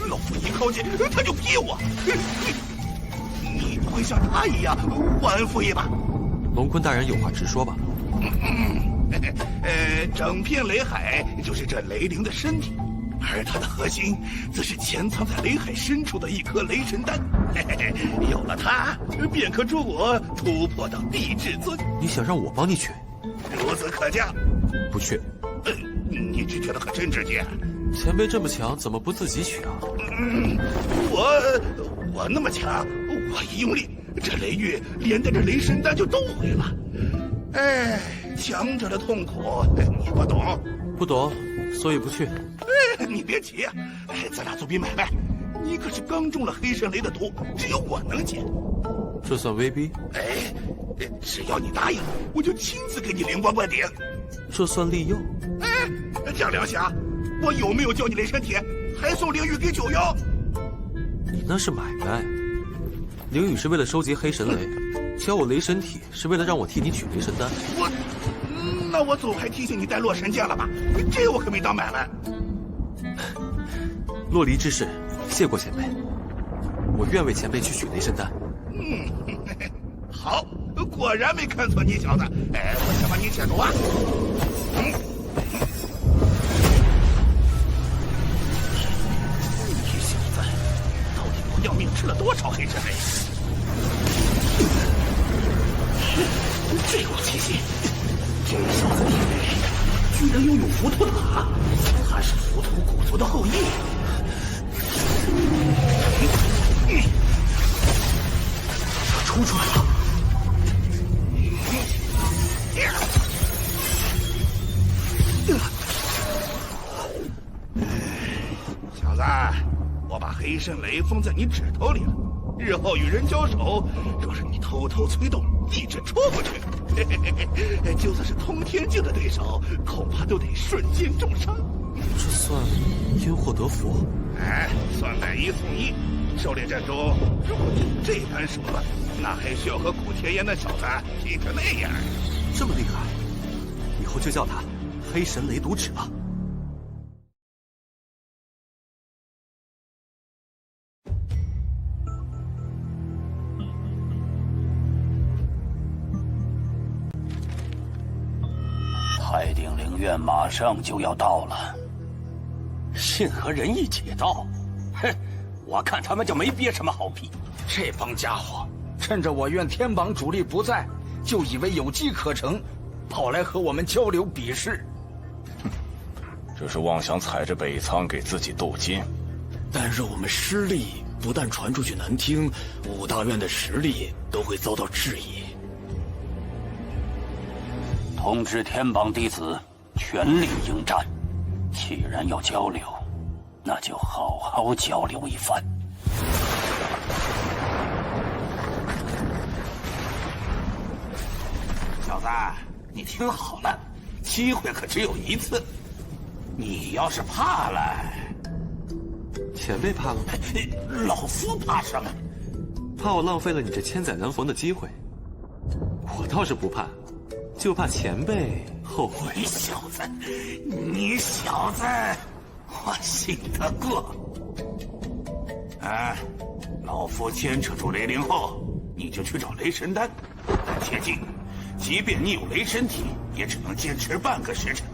老夫一靠近，它就劈我。你不会像他一样还复一把？龙坤大人有话直说吧。整片雷海就是这雷灵的身体，而它的核心则是潜藏在雷海深处的一颗雷神丹。有了它，便可助我突破到地至尊。你想让我帮你取？孺子可教。不去。你拒绝的可真直接。前辈这么强，怎么不自己取啊？我那么强，我一用力，这雷域连带着雷神丹就都毁了。哎，强者的痛苦你不懂。不懂，所以不去。你别急啊，咱俩做笔买卖。你可是刚中了黑神雷的毒，只有我能解。这算威逼？只要你答应，我就亲自给你灵光灌顶。这算利诱？讲良心啊，我有没有教你雷神体，还送灵玉给九幽？你那是买卖，灵雨是为了收集黑神雷，教我雷神体是为了让我替你取雷神丹。那我总还提醒你带洛神剑了吧？这我可没当买卖。洛离之事，谢过前辈。我愿为前辈去取雷神丹。好，果然没看错你小子。我先把你解住啊。你小子到底不要命吃了多少黑神雷？这股气息，这小子体内居然拥有浮屠塔，他是浮屠古族的后裔。他冲出来了！小子，我把黑神雷封在你指头里了。日后与人交手，若是你偷偷催动，一直戳过去，就算是通天境的对手，恐怕都得瞬间重伤。这算因祸得福？算买一送一。狩猎战中，如果你有这般手段，那还需要和古天炎那小子拼成那样？这么厉害，以后就叫他黑神雷毒指吧。太鼎灵院马上就要到了，信和仁义解道，哼，我看他们就没憋什么好屁。这帮家伙趁着我院天榜主力不在，就以为有机可乘，跑来和我们交流比试。这是妄想踩着北仓给自己镀金。但若我们失利，不但传出去难听，武大院的实力都会遭到质疑。通知天榜弟子，全力应战。既然要交流，那就好好交流一番。小子，你听好了，机会可只有一次。你要是怕了，前辈怕了，老夫怕什么？怕我浪费了你这千载难逢的机会。我倒是不怕。就怕前辈后悔。你小子，你小子，我信得过。老夫牵扯住雷灵后，你就去找雷神丹。但切记，即便你有雷神体，也只能坚持半个时辰。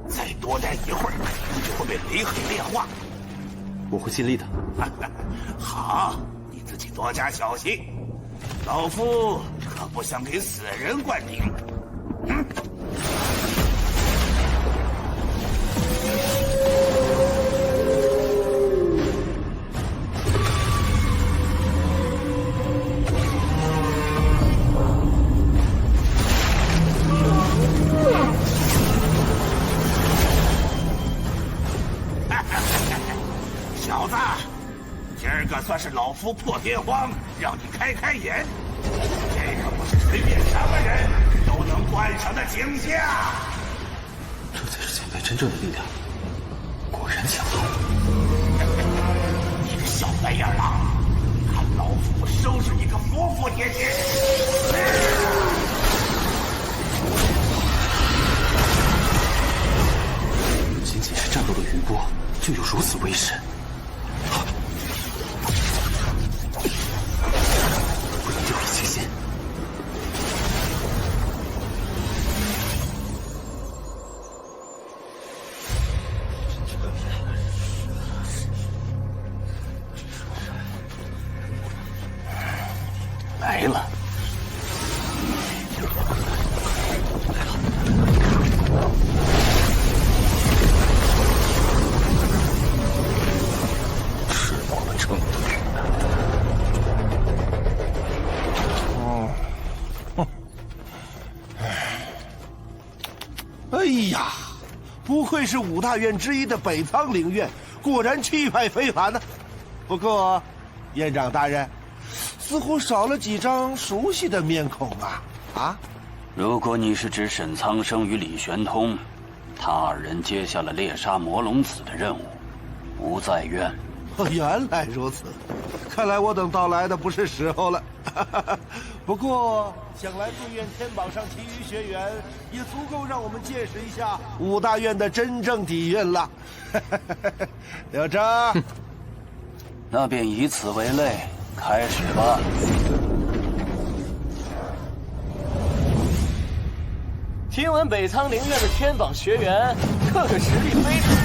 再多待一会儿，你就会被雷黑炼化。我会尽力的。好，你自己多加小心。老夫可不想给死人灌顶。小子，今儿个算是老夫破天荒让你开开眼，这可不是随便什么人都能观赏的景象。这才是前辈真正的力量，果然强悍。你个小白眼狼，看老夫收拾你个服服帖帖！仅仅是战斗的余波，就有如此威势。不能掉以轻心。来了。吃饱了撑的。哎呀，不愧是五大院之一的北仓灵院，果然气派非凡呢。不过，院长大人，似乎少了几张熟悉的面孔啊！如果你是指沈苍生与李玄通，他二人接下了猎杀魔龙子的任务，不在院。原来如此，看来我等到来的不是时候了。不过，想来对院天榜上其余学员，也足够让我们见识一下武大院的真正底蕴了。刘征，那便以此为类，开始吧。听闻北苍灵院的天榜学员个个实力非凡，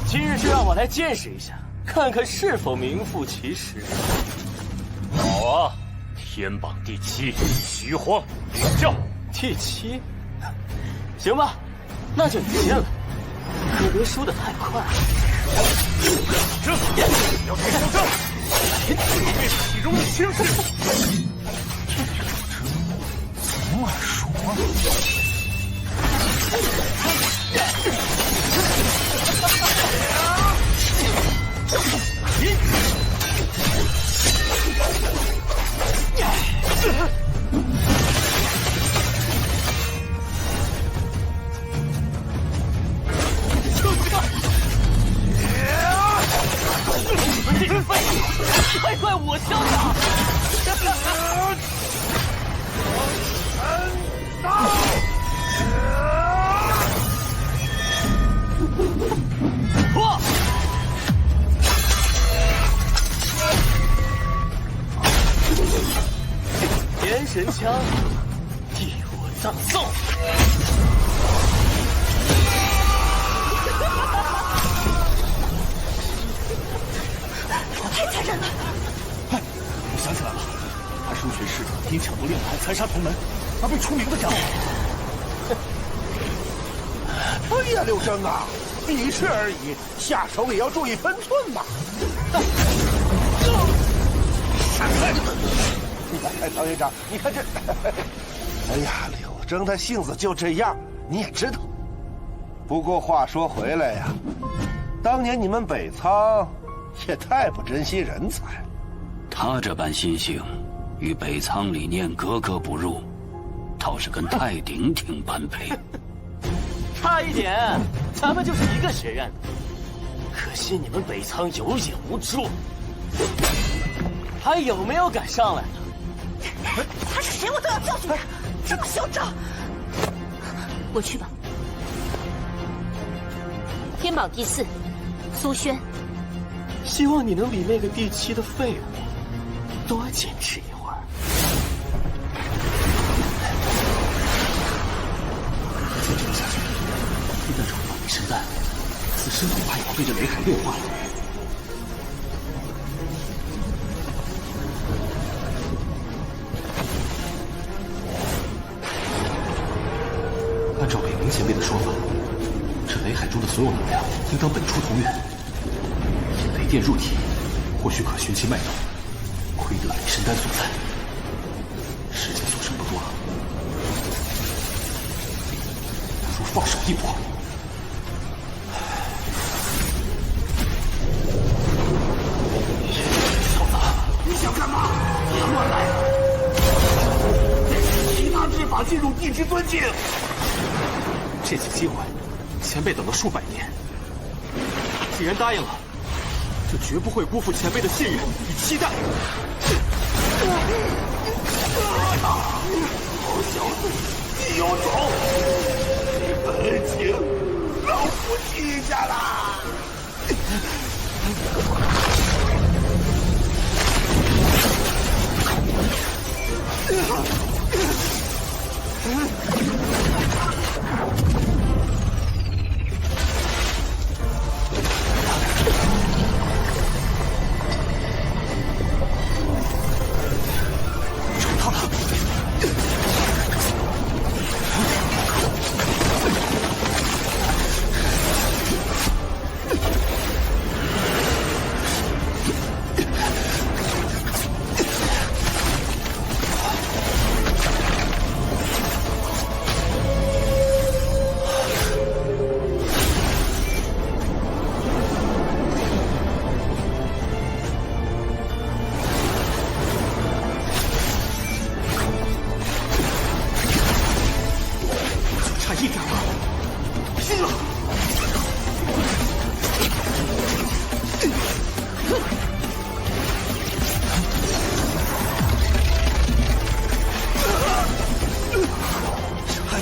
今日就让我来见识一下，看看是否名副其实。好啊！天榜第7，徐晃领教。第7，行吧，那就你先了，可别输得太快。这要开小仗，体中的轻视。怎么说？还怪我潇洒！破！天神枪，替我葬送！太残忍了！哎，我想起来了，他收学士因抢夺令牌、残杀同门而被除名的家伙。哎呀，刘征啊，比试而已，下手也要注意分寸嘛。闪开！哎，曹院长，你看这……哎呀，刘征他性子就这样，你也知道。不过话说回来呀，当年你们北苍也太不珍惜人才了。他这般心性，与北苍理念格格不入，倒是跟太顶挺般配。差一点，咱们就是一个学院的，可惜你们北苍有眼无珠，还有没有敢上来的？他是谁，我都要教训他！这么嚣张！我去吧。天榜第4，苏轩。希望你能比那个第7的废物多坚持一会儿。再这样下去，一旦找不到雷神丹，此生恐怕也要被这雷海炼化了。按照北明前辈的说法，这雷海中的所有能量应当本出同源。以雷电入体，或许可寻其脉动，窥得雷神丹所在。时间所剩不多了，不如放手一搏。小子，你想干嘛？别乱来！其他之法进入地之端境。这次机会，前辈等了数百年，既然答应了，就绝不会辜负前辈的信任与期待。好小子，你有种！本情老夫记下了。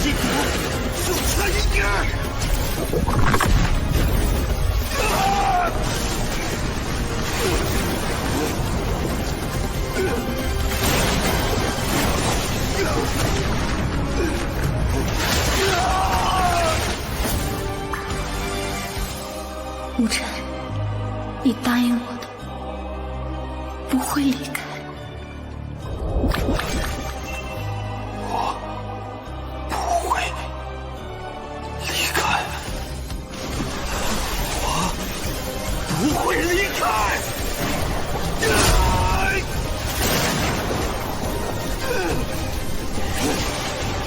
一股就差一点儿。沐尘，你答应我的，不会离开。我不会离开，我不会离开。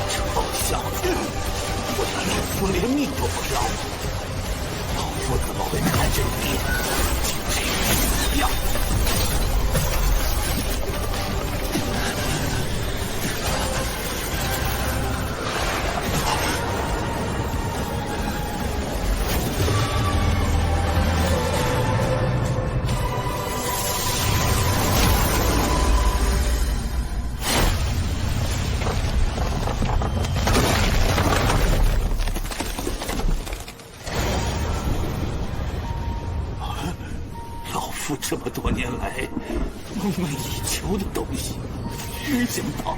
臭小子，我的老夫连命都不要，老夫怎么会看着你就这样死掉？这么多年来梦寐以求的东西，没想到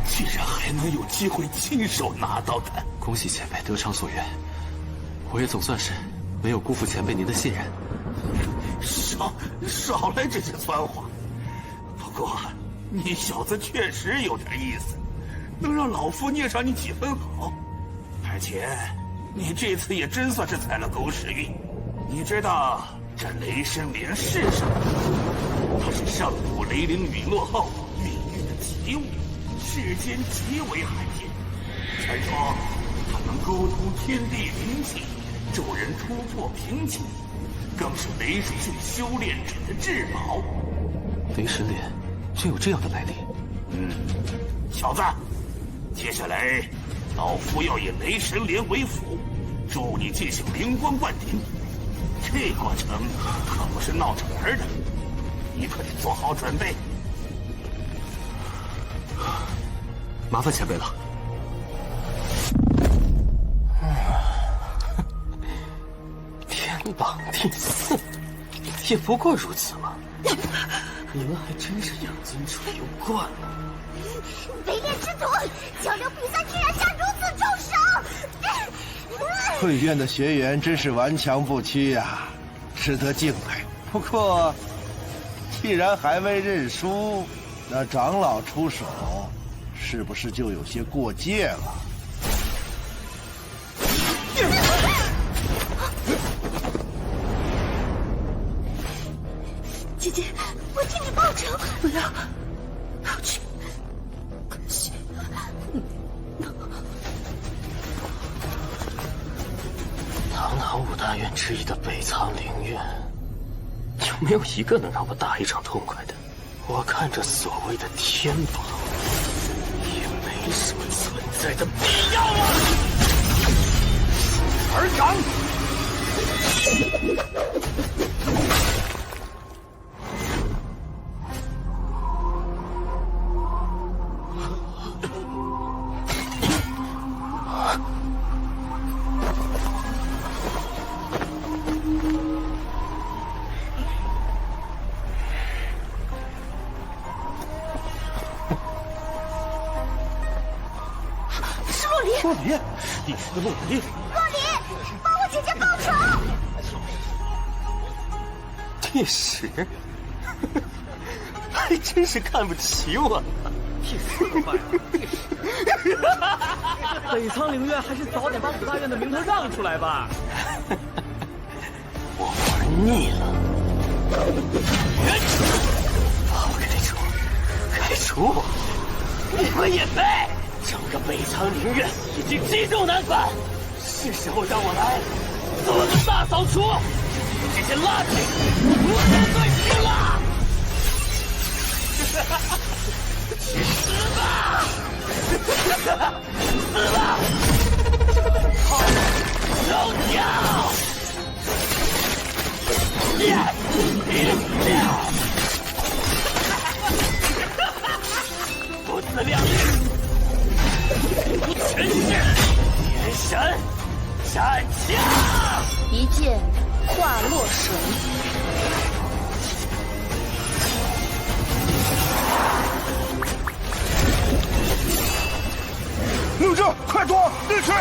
居然还能有机会亲手拿到它。恭喜前辈得偿所愿，我也总算是没有辜负前辈您的信任。少来这些酸话。不过你小子确实有点意思，能让老夫念上你几分好。而且你这次也真算是踩了狗屎运。你知道这雷神莲是什么？它是上古雷灵陨落后孕育的奇物，世间极为罕见。传说它能沟通天地灵气，助人突破瓶颈，更是雷属性修炼者的至宝。雷神莲竟有这样的来历？小子，接下来老夫要以雷神莲为辅，助你进行灵光灌顶。这过程可不是闹着玩的，你可得做好准备。麻烦前辈了。天榜第4，也不过如此嘛。你们还真是养尊处优惯了。伪劣之徒，交流比赛居然下如此重手！慧院的学员真是顽强不屈呀，值得敬佩。不过，既然还未认输，那长老出手，是不是就有些过界了？姐姐，我替你报仇！不要，老去，可惜。堂堂5大院之一的北苍灵院，有没有一个能让我打一场痛快的？我看这所谓的天宝，也没什么存在的必要了。而长。洛离，你是洛离。洛离，帮我姐姐报仇！第10，还真是看不起我。第4个坏了，第10。北苍灵院还是早点把5大院的名头让出来吧。我玩腻了，把我开除，开除我！你们也配？整个北苍灵院已经积重难返，是时候让我来做个大扫除，这些垃圾我都对清了。去死吧！死吧！好，收掉！不自量力！不强！神线，天神斩将，一剑化落水。陆正，快躲！那是。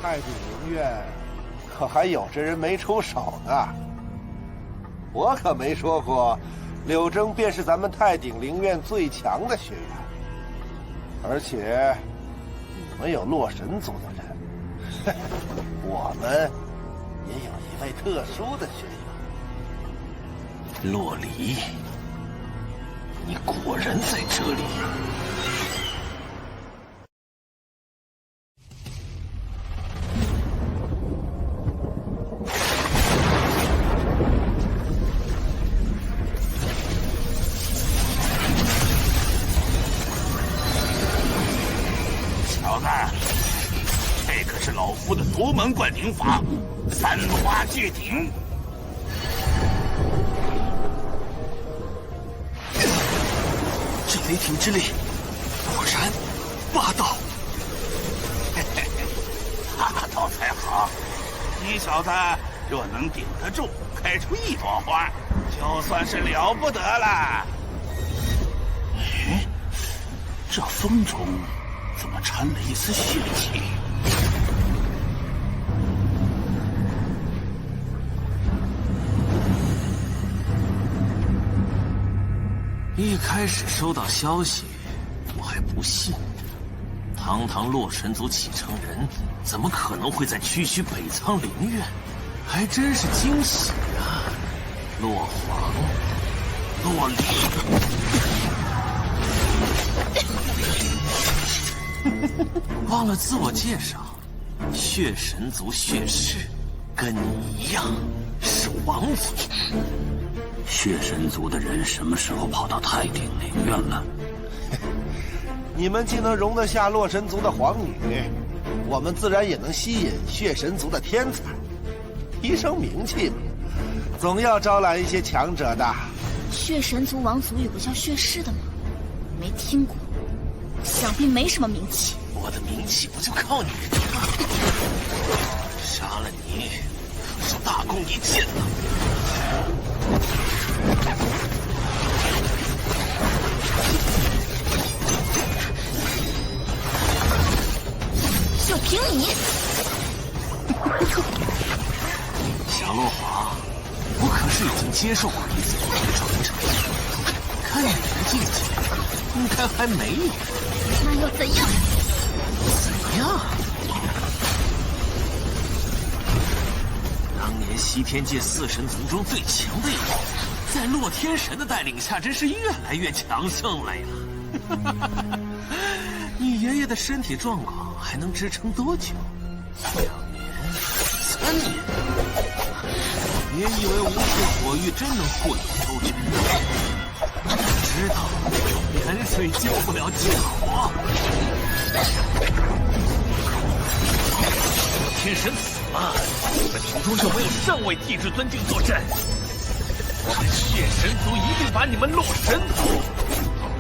太鼎灵院可还有这人没出手呢。我可没说过，柳征便是咱们太鼎灵院最强的学员，而且你们有洛神族的人，我们也有一位特殊的学员。洛离，你果然在这里。独门灌顶法，三花聚顶。这雷霆之力果然霸道。霸道才好。你小子若能顶得住，开出一朵花，就算是了不得了。咦，这风中怎么掺了一丝血气？一开始收到消息，我还不信。堂堂洛神族启程人，怎么可能会在区区北苍灵院？还真是惊喜啊！洛皇，洛离，忘了自我介绍，血神族血氏，跟你一样是王族。血神族的人什么时候跑到太鼎灵院了？你们既能容得下洛神族的皇女，我们自然也能吸引血神族的天才，提升名气嘛，总要招揽一些强者的。血神族王族有个叫血氏的吗？没听过，想必没什么名气。我的名气不就靠你吗？杀了你，可是大功一件呢。就凭你，小洛华，我可是已经接受过一次传承，看你的境界，应该还没有。那又怎样？怎样？当年西天界四神族中最强的一个，在洛天神的带领下，真是越来越强盛了呀！你爷爷的身体状况还能支撑多久？2年、3年？别以为无数火域真能护你周全，知道远水救不了近火。天神死了，本族中就没有上位替至尊境作战。我们血神族一定把你们洛神族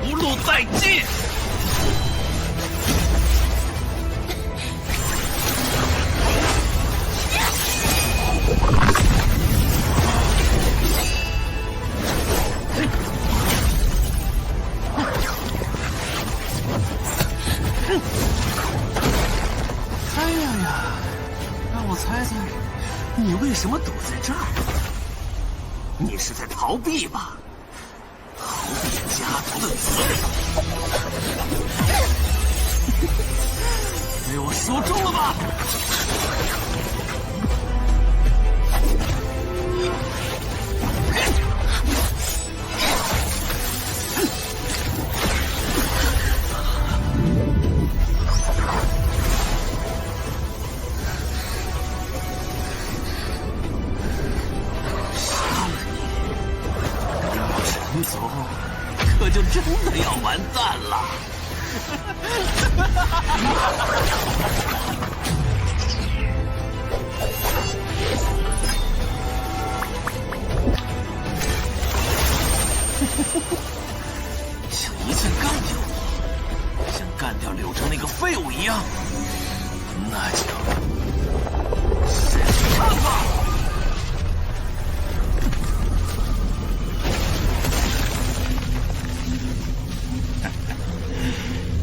屠戮殆尽。哎呀，让我猜猜，你为什么躲在这儿？你是在逃避吧？逃避家族的责任。被我说中了吧？想一剑干掉我，像干掉柳城那个废物一样，那就试试看吧。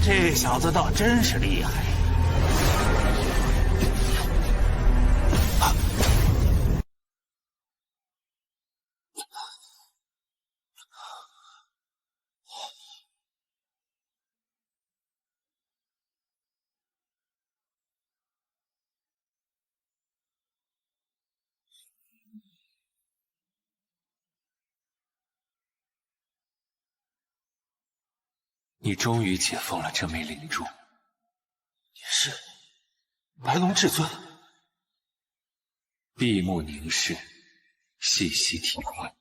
这小子倒真是厉害。你终于解封了这枚灵珠，你是白龙至尊。闭目凝视，细细体会。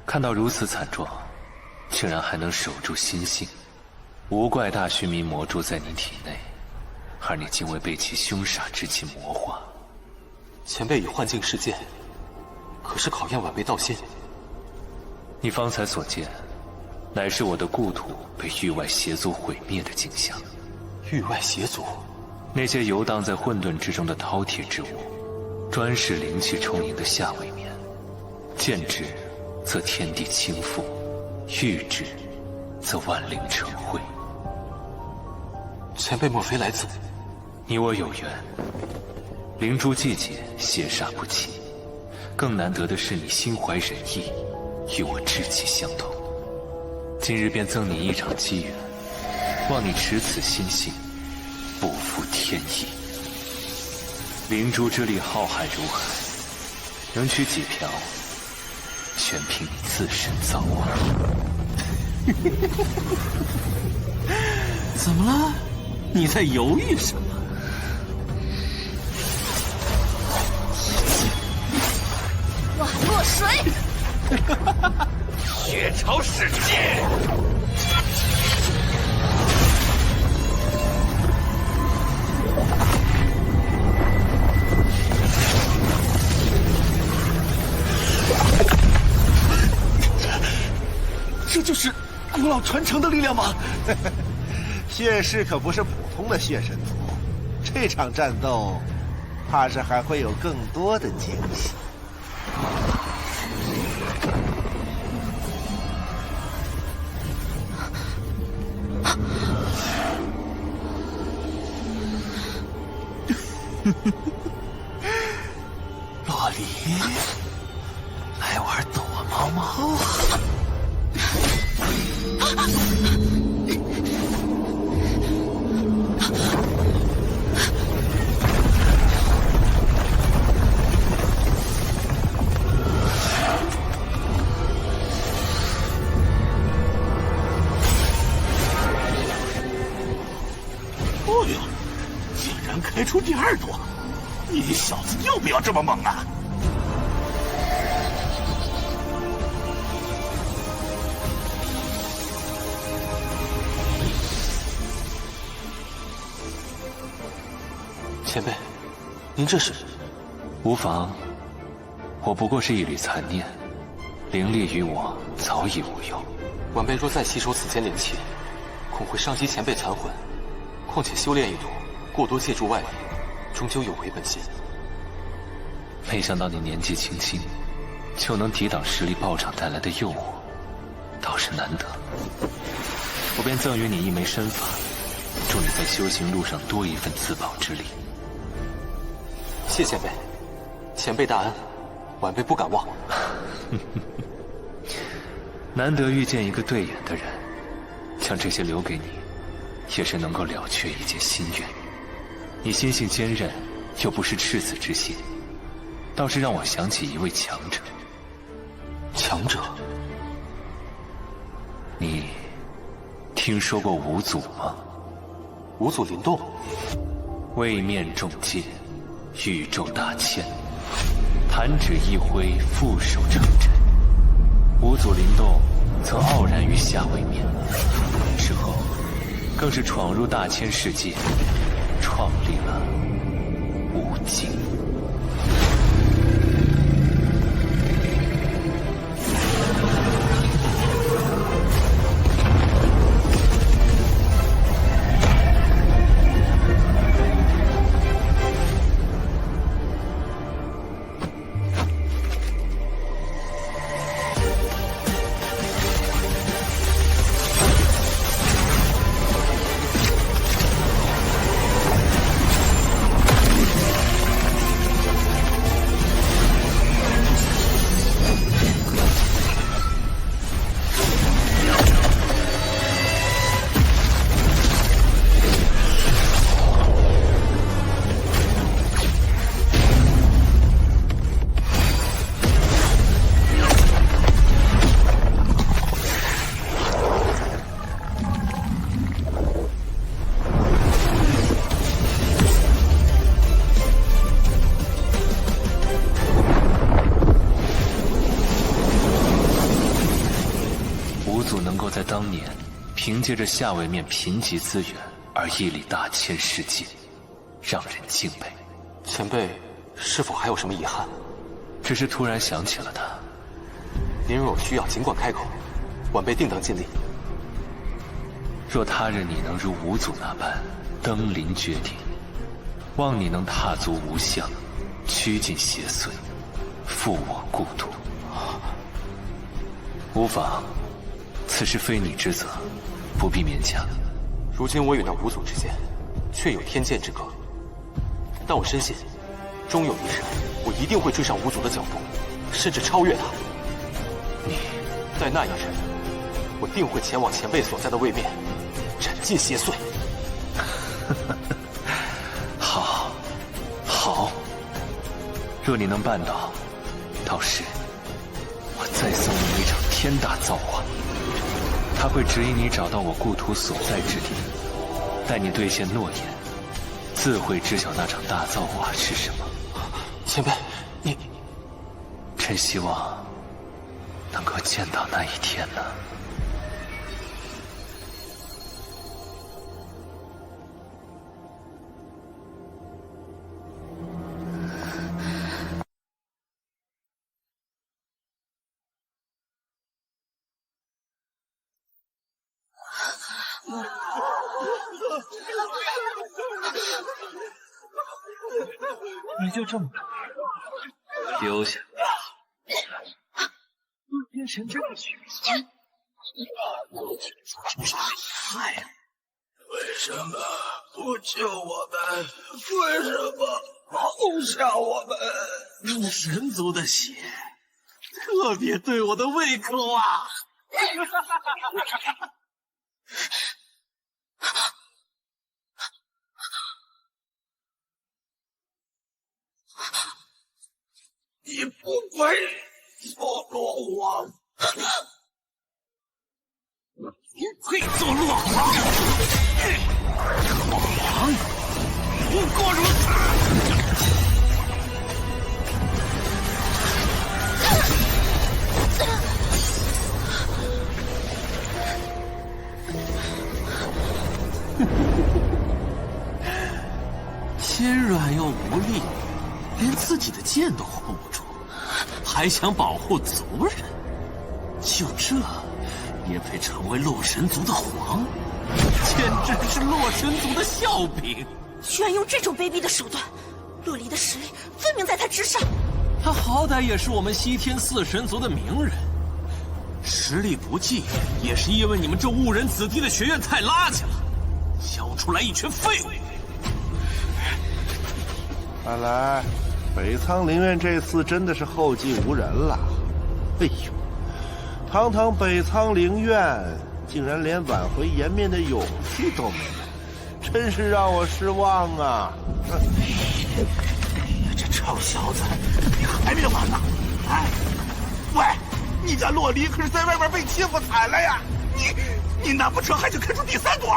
看到如此惨状，竟然还能守住心性，无怪大须弥魔珠在你体内，而你竟未被其凶煞之气魔化。前辈已幻境世界，可是考验晚辈道心。你方才所见，乃是我的故土被域外邪族毁灭的景象。域外邪族，那些游荡在混沌之中的饕餮之物，专是灵气充盈的下位面，见之则天地倾覆，遇之则万灵成灰。前辈莫非来自？你我有缘，灵珠季节，邪煞不侵。更难得的是你心怀仁义，与我志气相同。今日便赠你一场机缘，望你持此心性，不负天意。灵珠之力浩瀚如海，能取几瓢，全凭你自身造化。怎么了？你在犹豫什么？瓦洛水，血潮世界。这就是古老传承的力量吗？谢氏可不是普通的谢神族，这场战斗，怕是还会有更多的惊喜。洛离，来玩躲猫猫啊！哦呦，竟然开出第二朵！你小子要不要这么猛啊？前辈，您这是？无妨，我不过是一缕残念，灵力于我早已无用。晚辈若再吸收此间灵气，恐会伤及前辈残魂。况且修炼一途，过多借助外力，终究有违本心。没想到你年纪轻轻，就能抵挡实力暴涨带来的诱惑，倒是难得。我便赠予你一枚身法，祝你在修行路上多一份自保之力。谢前辈，前辈大恩，晚辈不敢忘。难得遇见一个对眼的人，将这些留给你，也是能够了却一件心愿。你心性坚韧，又不是赤子之心，倒是让我想起一位强者。强者？你听说过五祖吗？五祖灵动，位面重剑，宇宙大千，弹指一挥，负手成针。五祖灵动曾傲然于下位面，之后更是闯入大千世界，创立了无尽。在当年，凭借着下位面贫瘠资源而屹立大千世界，让人敬佩。前辈是否还有什么遗憾？只是突然想起了他。您若有需要，尽管开口，晚辈定当尽力。若他日你能如五祖那般登临绝顶，望你能踏足无相，驱尽邪祟，复我故土。无妨。此事非你之责，不必勉强。如今我与那五祖之间，确有天剑之隔，但我深信，终有一日，我一定会追上五祖的脚步，甚至超越他。你，在那一日，我定会前往前辈所在的位面，斩尽邪祟。好，好。若你能办到，到时我再送你一场天大造化。他会指引你找到我故土所在之地，待你兑现诺言，自会知晓那场大造化是什么。前辈，你真希望能够见到那一天呢。你就这么丢下，变成这个曲线。哎，为什么不救我们？为什么放下我们？入神族的血，特别对我的胃口啊！你不配做落王，不配做落王，落王不过如此。心软又无力，连自己的剑都 hold 不住，还想保护族人，就这也配成为洛神族的皇？简直是洛神族的笑柄！居然用这种卑鄙的手段，洛离的实力分明在他之上。他好歹也是我们西天四神族的名人，实力不济，也是因为你们这误人子弟的学院太垃圾了，教出来一群废物。看来北苍灵院这次真的是后继无人了。哎呦，堂堂北苍灵院，竟然连挽回颜面的勇气都没有，真是让我失望啊！这臭小子，你还没完呢！哎，喂，你家洛离可是在外面被欺负惨了呀！你难不成还想开出第三朵？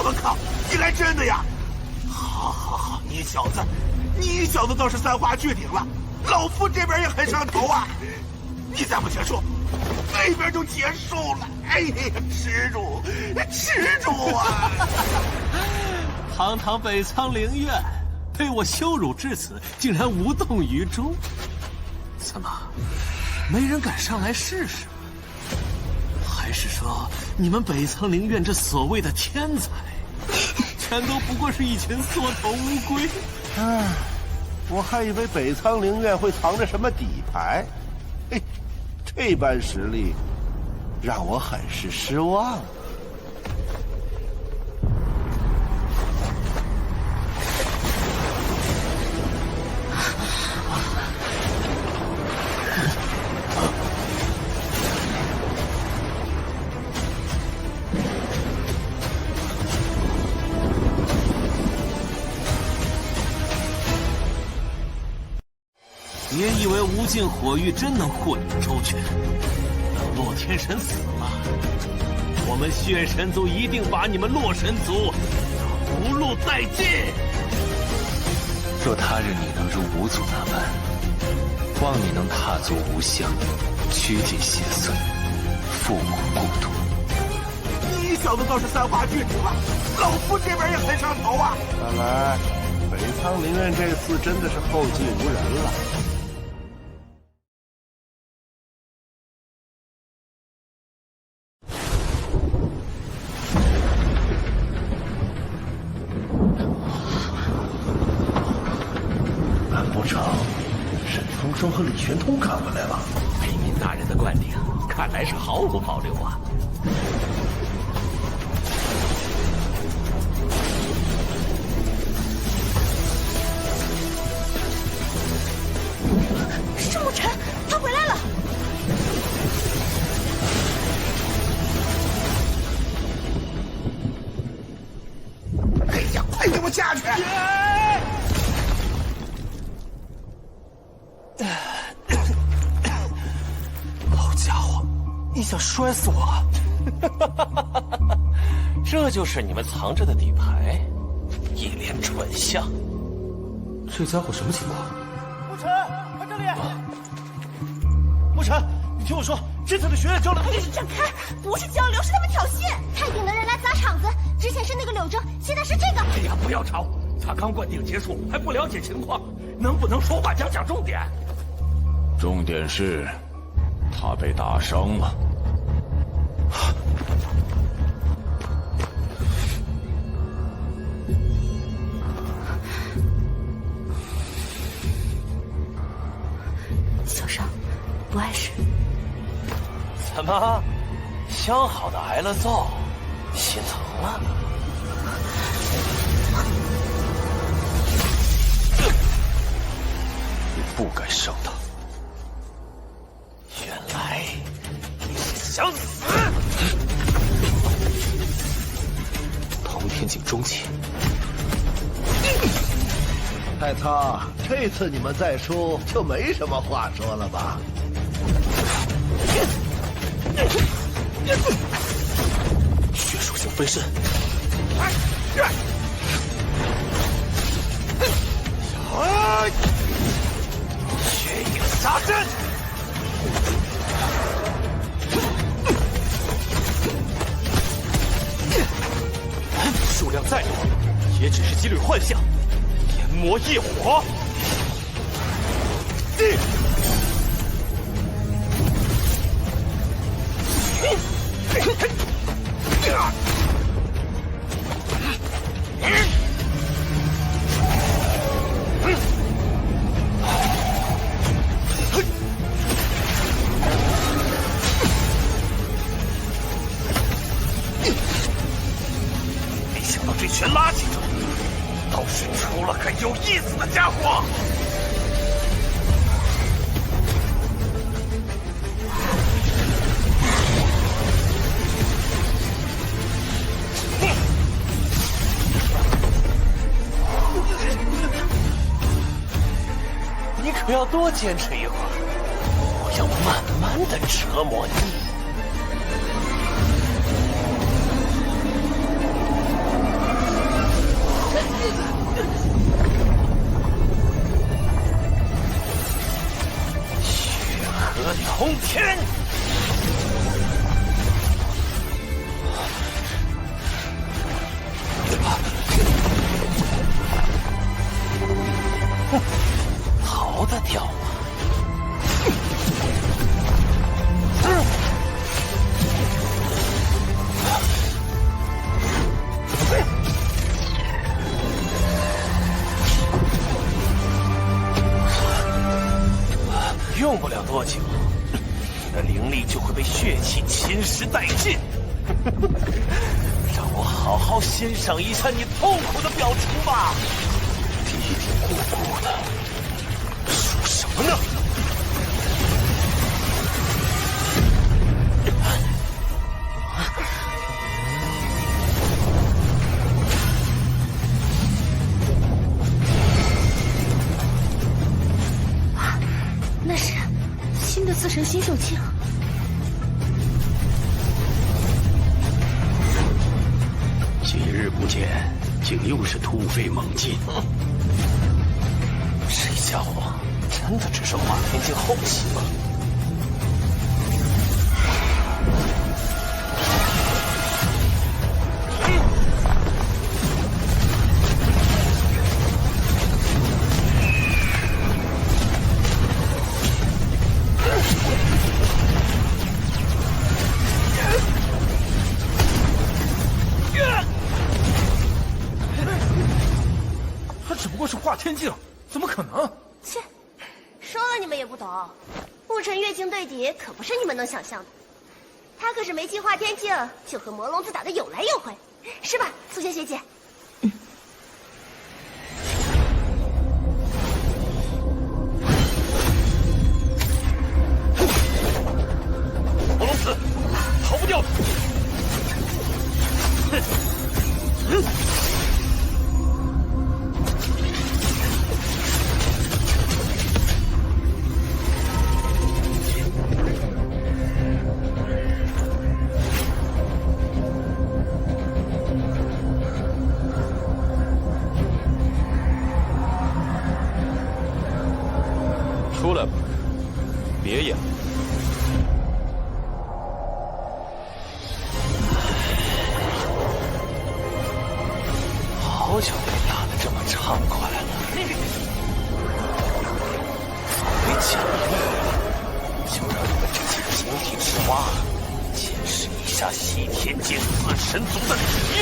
我靠，你来真的呀！好，你小子倒是三花聚顶了，老夫这边也很上头啊！你再不结束，那边就结束了。哎呀，耻辱啊！堂堂北苍灵院，被我羞辱至此，竟然无动于衷。怎么，没人敢上来试试吗？还是说，你们北苍灵院这所谓的天才，全都不过是一群缩头乌龟？唉，我还以为北苍灵院会藏着什么底牌，嘿，这般实力，让我很是失望。别以为无尽火域真能护你们周全，等洛天神死了，我们血神族一定把你们洛神族屠戮殆尽。若他日你能如五祖那般，望你能踏足无相，趋尽邪祟，父母故土。你小子倒是三花聚顶了，老夫这边也很上头啊！看来北苍灵院这次真的是后继无人了。和李玄通赶回来了。北冥大人的灌顶，看来是毫无保留啊！是沐尘，他回来了！哎呀，快给我下去！你想摔死我？这就是你们藏着的底牌，一脸蠢相。这家伙什么情况？沐尘，看这里！沐尘，你听我说，这次的学院交流，让开！不是交流，是他们挑衅。太顶的人来砸场子，之前是那个柳州，现在是这个。哎呀，不要吵！他刚灌顶结束，还不了解情况，能不能说话讲重点？重点是，他被打伤了。小伤，不碍事。怎么，相好的挨了揍，心疼了？你不该伤他。原来你是想死！通天境中期。太仓，这次你们再输就没什么话说了吧？血属性分身。血影杀阵。数量再多，也只是几缕幻象。炎魔异火。家伙！你可要多坚持一会儿，我要慢慢的折磨你。血河通天！逃得掉吗？用不了多久，你的灵力就会被血气侵蚀殆尽。让我好好欣赏一下你痛苦的表情吧。嘀嘀咕咕的，说什么呢？那是新的四神新秀镜。几日不见，竟又是突飞猛进。这家伙真的只是化天境后期吗？他只不过是化天境，怎么可能？切，说了你们也不懂，雾尘月境对敌可不是你们能想象的。他可是没进化天境就和魔龙子打得有来有回，是吧，苏仙学姐？魔龙子，逃不掉的。出来吧，别演了。好久没打得这么畅快了。没奖励，就让你们这些井底之蛙见识一下西天界四神族的体验。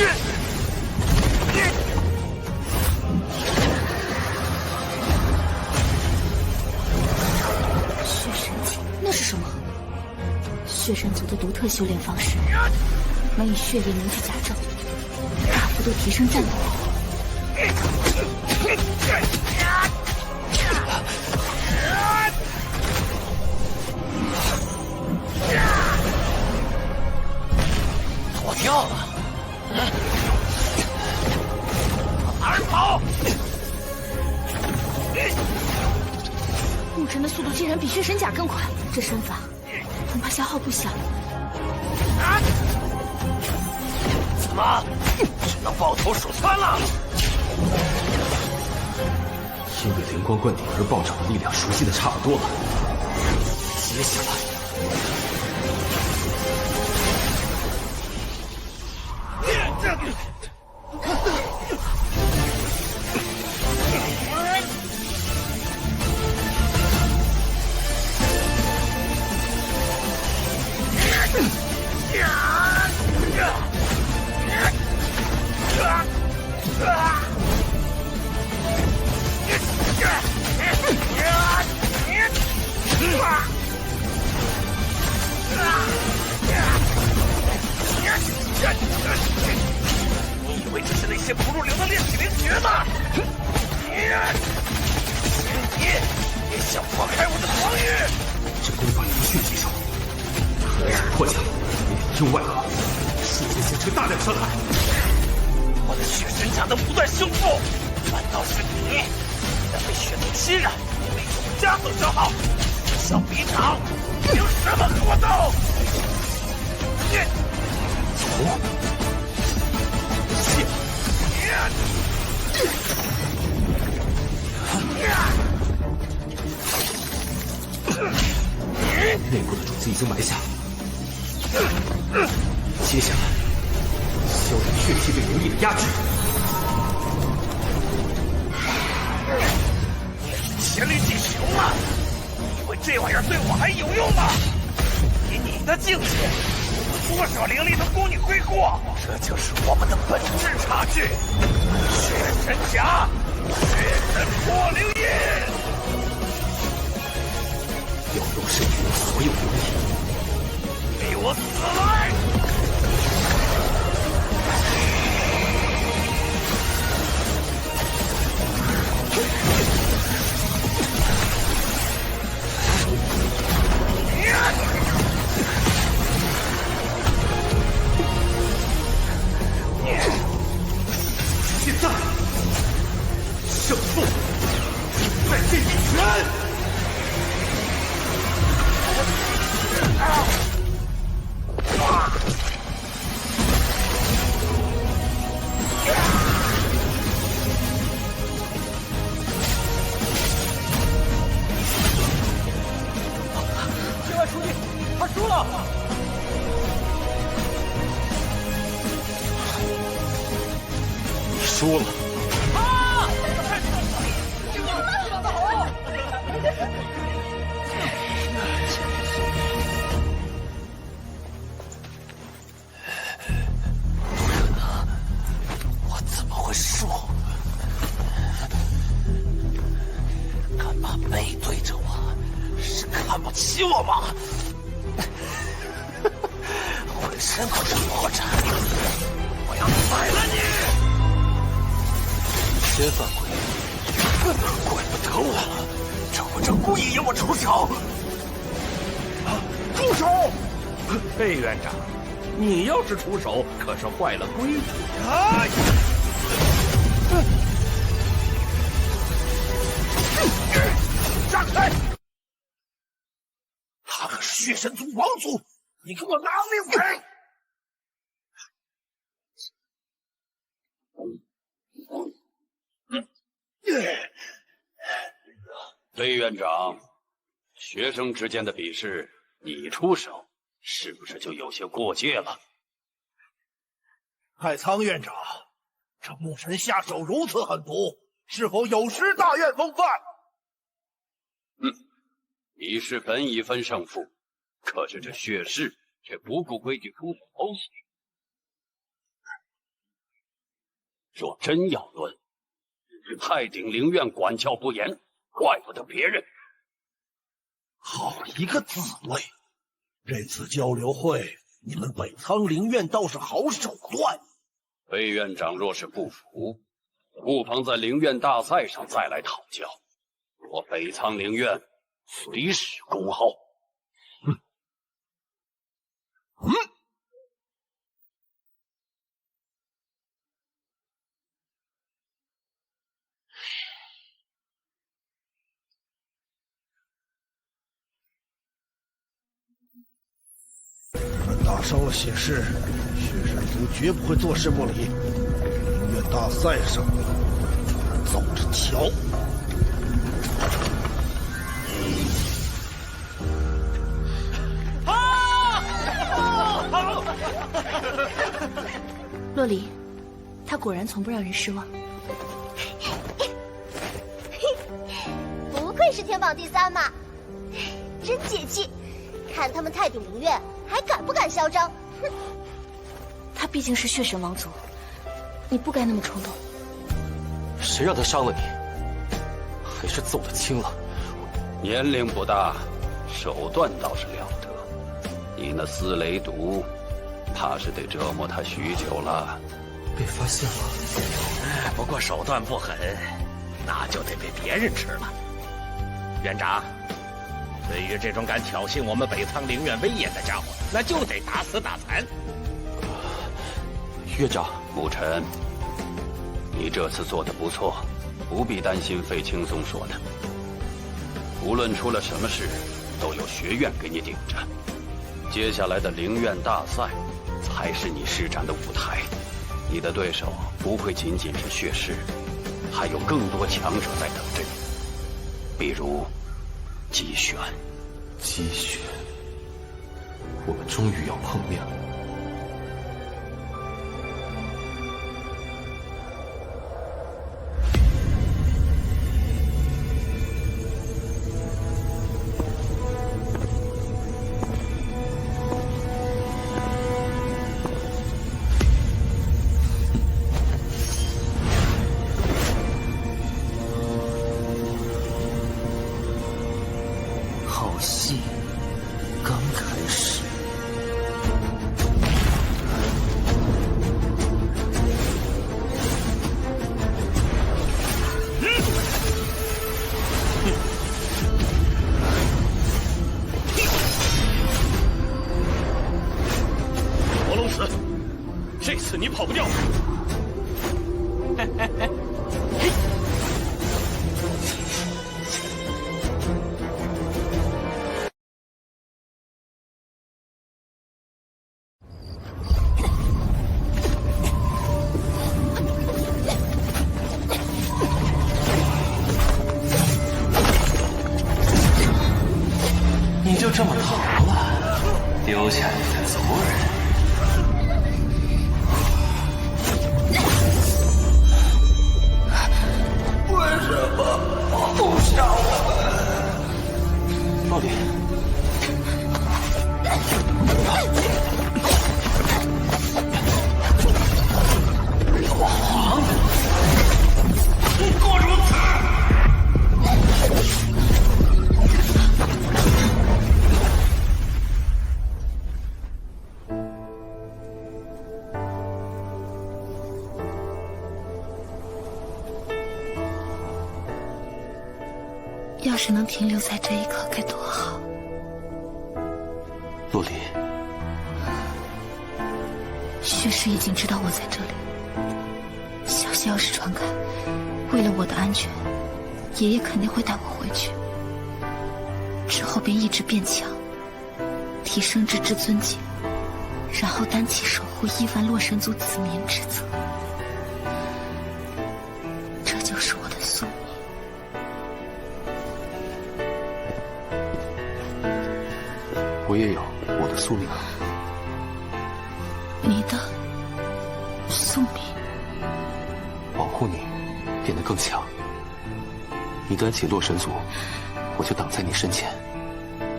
血神境，那是什么？血神族的独特修炼方式，能以血液凝聚甲胄，大幅度提升战斗力。躲掉了，往哪儿跑？牧尘的速度竟然比血神甲更快，这身法恐怕消耗不小。怎么，只能抱头鼠窜了？因为灵光灌顶而暴涨的力量熟悉的差不多了，接下来。中外合，率先形成大量伤害。我的血神甲能不断修复，反倒是你，被血毒侵染，被我们加速消耗。小皮长，凭什么和我斗？内部的种子已经埋下，接下来消除血气对灵力的压制。黔驴技穷了，你以为这玩意儿对我还有用吗？以你的境界，多少灵力都供你挥霍，这就是我们的本质差距。血神甲，血神破灵印，要用身体的所有灵力，给我死来！现在，胜负在这一拳！千万书记，他输了！你输了。啊！救了！打得好！我怎么会输？敢把背对着我，是看不起我吗？浑身都是破绽，我要宰了你！先犯规，怪不得我，这不正故意引我出手？住手！魏院长，你要是出手，可是坏了规矩。哎！让开！他可是血神族王族，你给我拿命来！魏院长，学生之间的比试，你出手，是不是就有些过界了？太仓院长，这牧神下手如此狠毒，是否有失大院风范？比试本已分胜负，可是这血誓却不顾规矩出手偷袭。若真要论，太鼎灵院管教不严，怪不得别人。好一个滋味！这次交流会，你们北仓灵院倒是好手段。魏院长若是不服，不妨在灵院大赛上再来讨教。我北仓灵院随时恭候。打伤了血誓，血神族绝不会坐视不理。灵院大赛上，走着瞧。洛离，他果然从不让人失望。不愧是天榜第3嘛，真解气！看他们太鼎灵院还敢不敢嚣张？哼！他毕竟是血神王族，你不该那么冲动。谁让他伤了你？还是揍得轻了。年龄不大，手段倒是了得。你那丝雷毒，怕是得折磨他许久了。被发现了。不过手段不狠，那就得被别人吃了。院长，对于这种敢挑衅我们北苍灵院威严的家伙，那就得打死打残。院长，沐尘，你这次做得不错，不必担心费青松说的。无论出了什么事，都有学院给你顶着。接下来的灵院大赛，才是你施展的舞台。你的对手不会仅仅是血尸，还有更多强者在等着你，比如姬玄。姬玄，我们终于要碰面了。好戏刚开始。魔龙石，这次你跑不掉。你就这么逃了，丢下你的族人？为什么不杀我们？洛离，老黄，你给我如此！要是能停留在这一刻该多好。洛离，血尸已经知道我在这里，消息要是传开，为了我的安全，爷爷肯定会带我回去。之后便一直变强，提升至至尊境，然后担起守护亿万洛神族子民之责。这就是我的宿命。我也有我的宿命。你的宿命？保护你，变得更强。你端起洛神族，我就挡在你身前，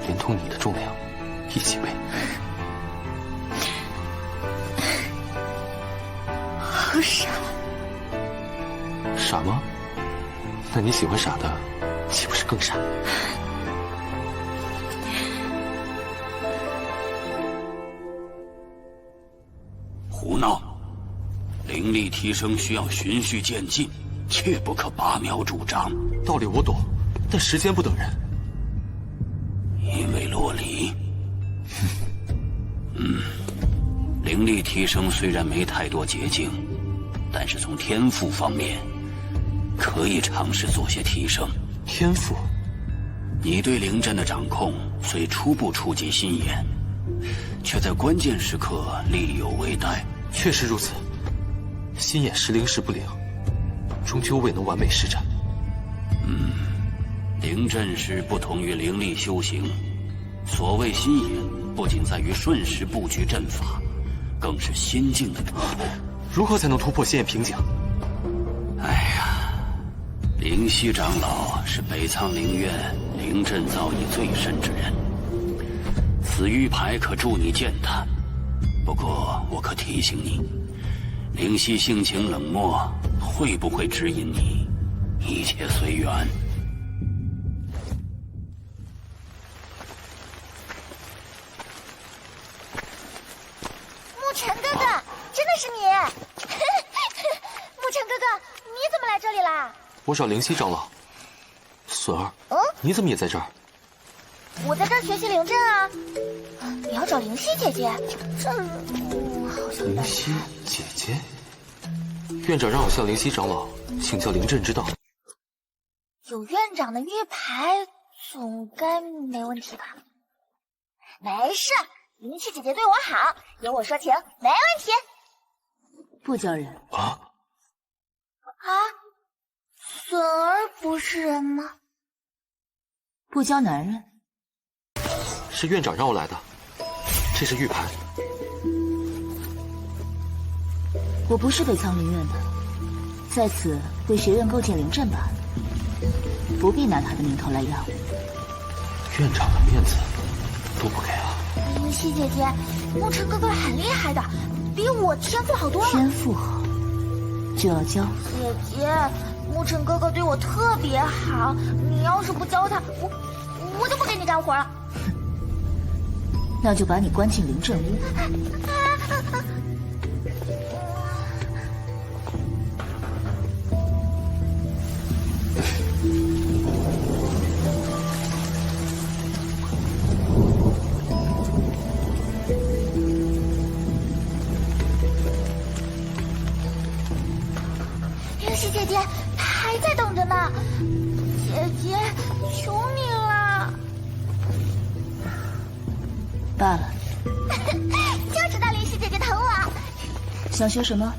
连同你的重量一起背。好傻。傻吗？那你喜欢傻的，岂不是更傻？胡闹！灵力提升需要循序渐进，切不可拔苗助长。道理我懂，但时间不等人。因为洛离，灵力提升虽然没太多捷径，但是从天赋方面，可以尝试做些提升。天赋？你对灵阵的掌控虽初步触及心眼，却在关键时刻力有未逮。确实如此，心眼时灵时不灵，终究未能完美施展。灵阵师不同于灵力修行，所谓心眼，不仅在于瞬时布局阵法，更是心境的突破。如何才能突破心眼瓶颈？灵犀长老是北苍灵院灵阵造诣最深之人，此玉牌可助你见他。不过我可提醒你，灵犀性情冷漠，会不会指引你，一切随缘。沐尘哥哥，真的是你！沐尘哥哥，你怎么来这里啦？我找灵犀长老。隼儿，你怎么也在这儿？我在这儿学习灵阵啊。你要找灵犀姐姐，这好像灵犀姐姐，院长让我向灵犀长老请教灵阵之道。有院长的玉牌，总该没问题吧？没事，灵犀姐姐对我好，有我说情，没问题。不教人啊？笋儿不是人吗？不教男人。是院长让我来的，这是玉牌。我不是北苍灵院的，在此为学院构建灵阵罢了，不必拿他的名头来压我。院长的面子都不给啊！灵犀姐姐，沐尘哥哥很厉害的，比我天赋好多了。天赋好就要教。姐姐，沐尘哥哥对我特别好，你要是不教他，我就不给你干活了。那就把你关进灵阵屋。灵犀姐姐，她还在等着呢。姐姐，求你了。罢了。就知道灵犀姐姐疼我。想学什么？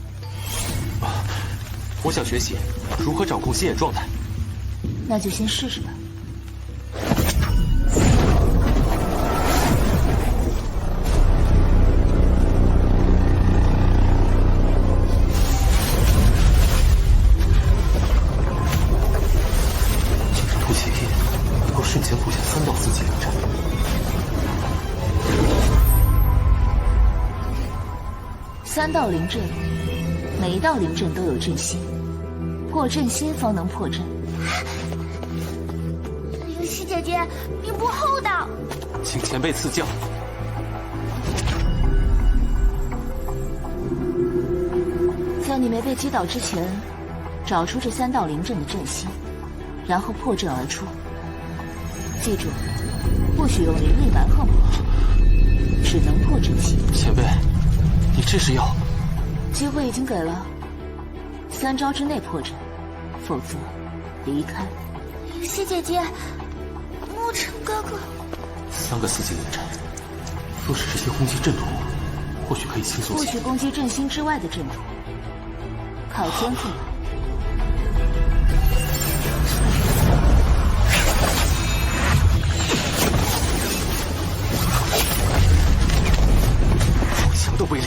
我想学习如何掌控心眼状态。那就先试试吧。就是吐血液能够瞬间布下3到4级灵阵。3道灵阵，每一道灵阵都有阵心，破阵心方能破阵。灵犀姐姐，你不厚道！请前辈赐教。在你没被击倒之前，找出这3道灵阵的阵心，然后破阵而出。记住，不许用灵力蛮横我，只能破阵心。前辈，你这是要？机会已经给了，3招之内破阵，否则离开。灵犀姐姐，沐尘哥哥，3个4级灵阵，若是这些攻击阵图，或许可以轻松些。不许攻击阵心之外的阵图，靠天赋来。好强的威力！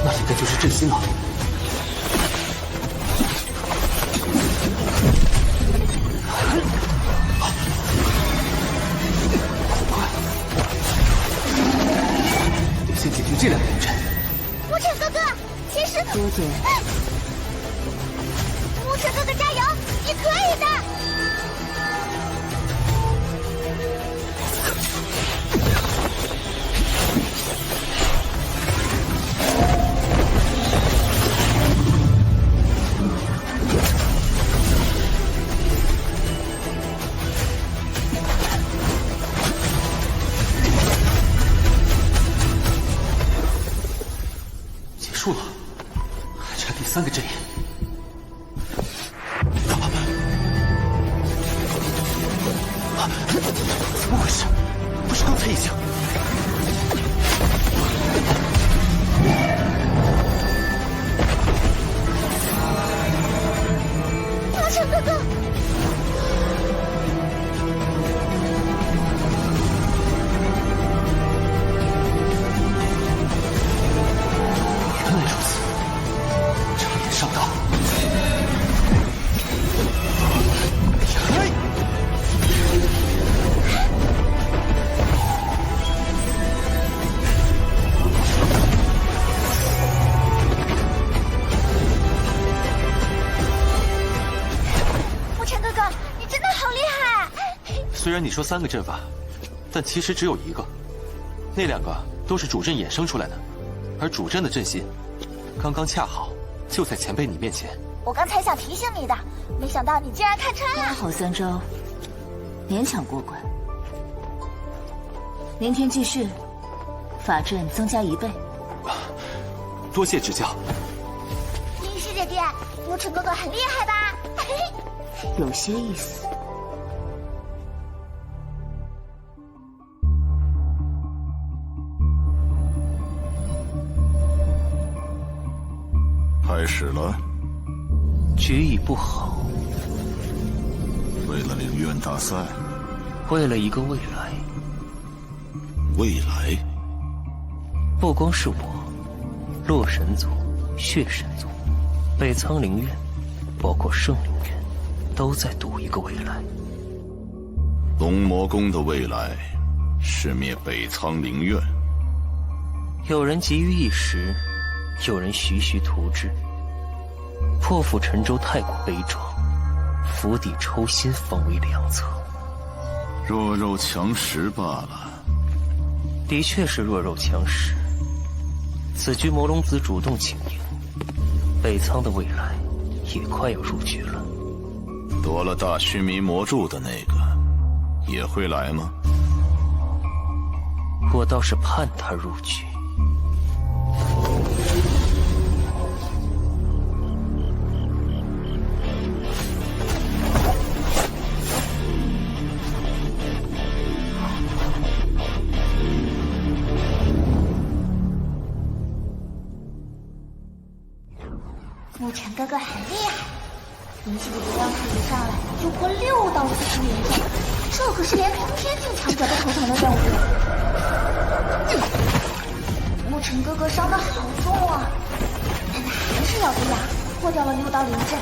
那应该就是阵心了。得先解决这2个灵阵。沐尘哥哥，其实姐姐，沐尘哥哥加油，你可以的！结束了，还差第3个阵眼。怎么回事？不是刚才已经？沐尘哥哥，原来如此，差点上当。嘿！沐尘哥哥，你真的好厉害！虽然你说3个阵法，但其实只有1个，那2个都是主阵衍生出来的，而主阵的阵心刚刚恰好就在前辈你面前。我刚才想提醒你的，没想到你竟然看穿了。好3招，勉强过关。明天继续，法阵增加1倍。多谢指教。林师姐姐，牧尘哥哥很厉害吧？有些意思。开始了。局已不好。为了灵院大赛，为了一个未来。未来，不光是我，洛神族、血神族、北苍灵院，包括圣灵院，都在赌一个未来。龙魔宫的未来是灭北苍灵院。有人急于一时，有人徐徐图之。破釜沉舟太过悲壮，釜底抽薪方为良策。弱肉强食罢了。的确是弱肉强食。此局魔龙子主动请缨，北苍的未来也快要入局了。夺了大须弥魔柱的那个也会来吗？我倒是盼他入局。牧尘哥哥很厉害，林溪姐姐刚开始上来就破6道4级连胜，这可是连通天境强者都头疼的任务。牧尘哥哥伤得好重啊，但他还是咬着牙破掉了6道灵阵。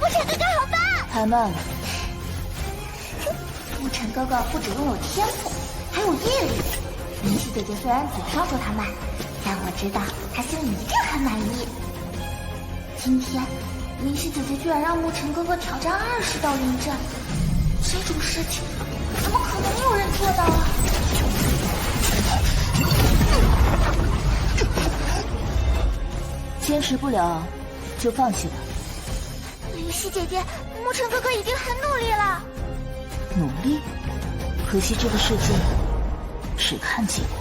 牧尘哥哥好棒！太慢了。牧尘哥哥不只拥有天赋，还有毅力。林溪姐姐虽然嘴上说他慢，但我知道她心里一定很满意。今天，林溪姐姐居然让牧尘哥哥挑战20道灵阵，这种事情怎么可能有人做到啊？坚持不了就放弃吧。林溪姐姐，牧尘哥哥已经很努力了。努力？可惜这个世界只看结果。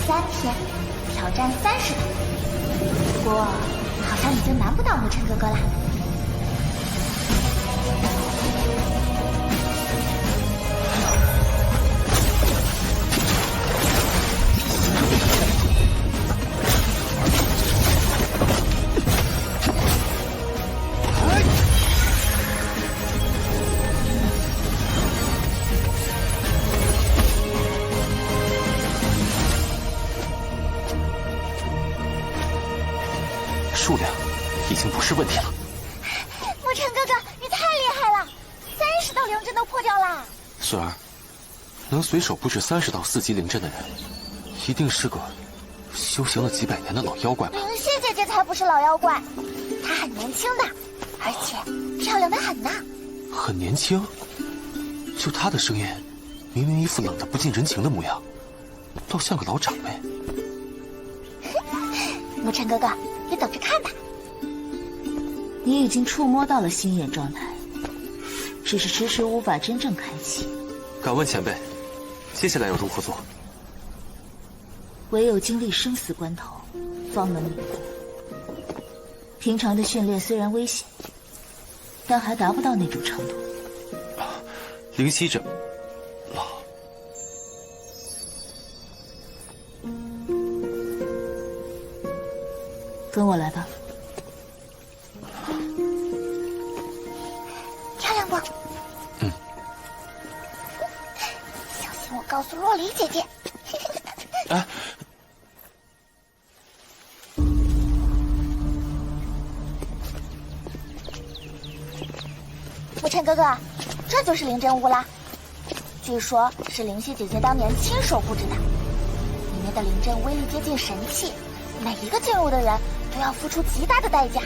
13天，挑战30道。不过，好像已经难不倒牧尘哥哥了。数量已经不是问题了。牧尘哥哥，你太厉害了，30道灵阵都破掉了。孙儿，能随手布置30道4级灵阵的人，一定是个修行了几百年的老妖怪吧？灵溪姐姐才不是老妖怪，她很年轻的，而且漂亮的很呢。很年轻？就她的声音，明明一副冷得不近人情的模样，倒像个老长辈。牧尘哥哥，你等着看吧。你已经触摸到了心眼状态，只是迟迟无法真正开启。敢问前辈，接下来要如何做？唯有经历生死关头，方能明白。平常的训练虽然危险，但还达不到那种程度。灵犀者，老。跟我来吧。漂亮不？诉若离姐姐。哎，沐尘哥哥，这就是灵阵屋啦。据说是灵犀姐姐当年亲手布置的，里面的灵阵威力接近神器，每一个进入的人都要付出极大的代价。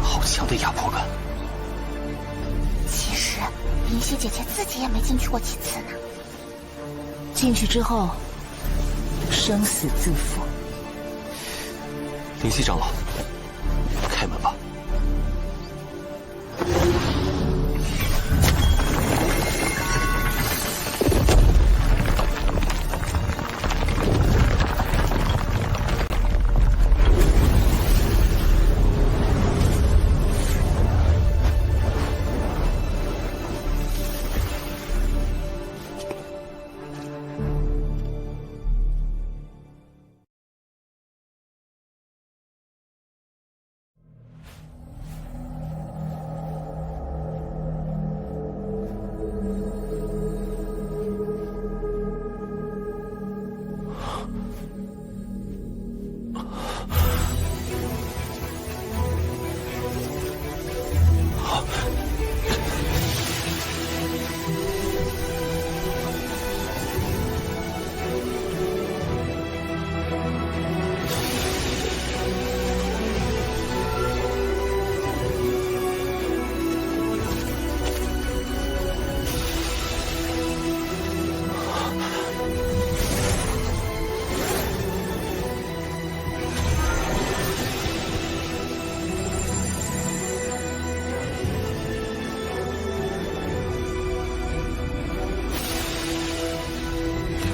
好强的压迫感。其实灵犀姐姐自己也没进去过几次呢。进去之后，生死自负。灵犀长老，开门吧。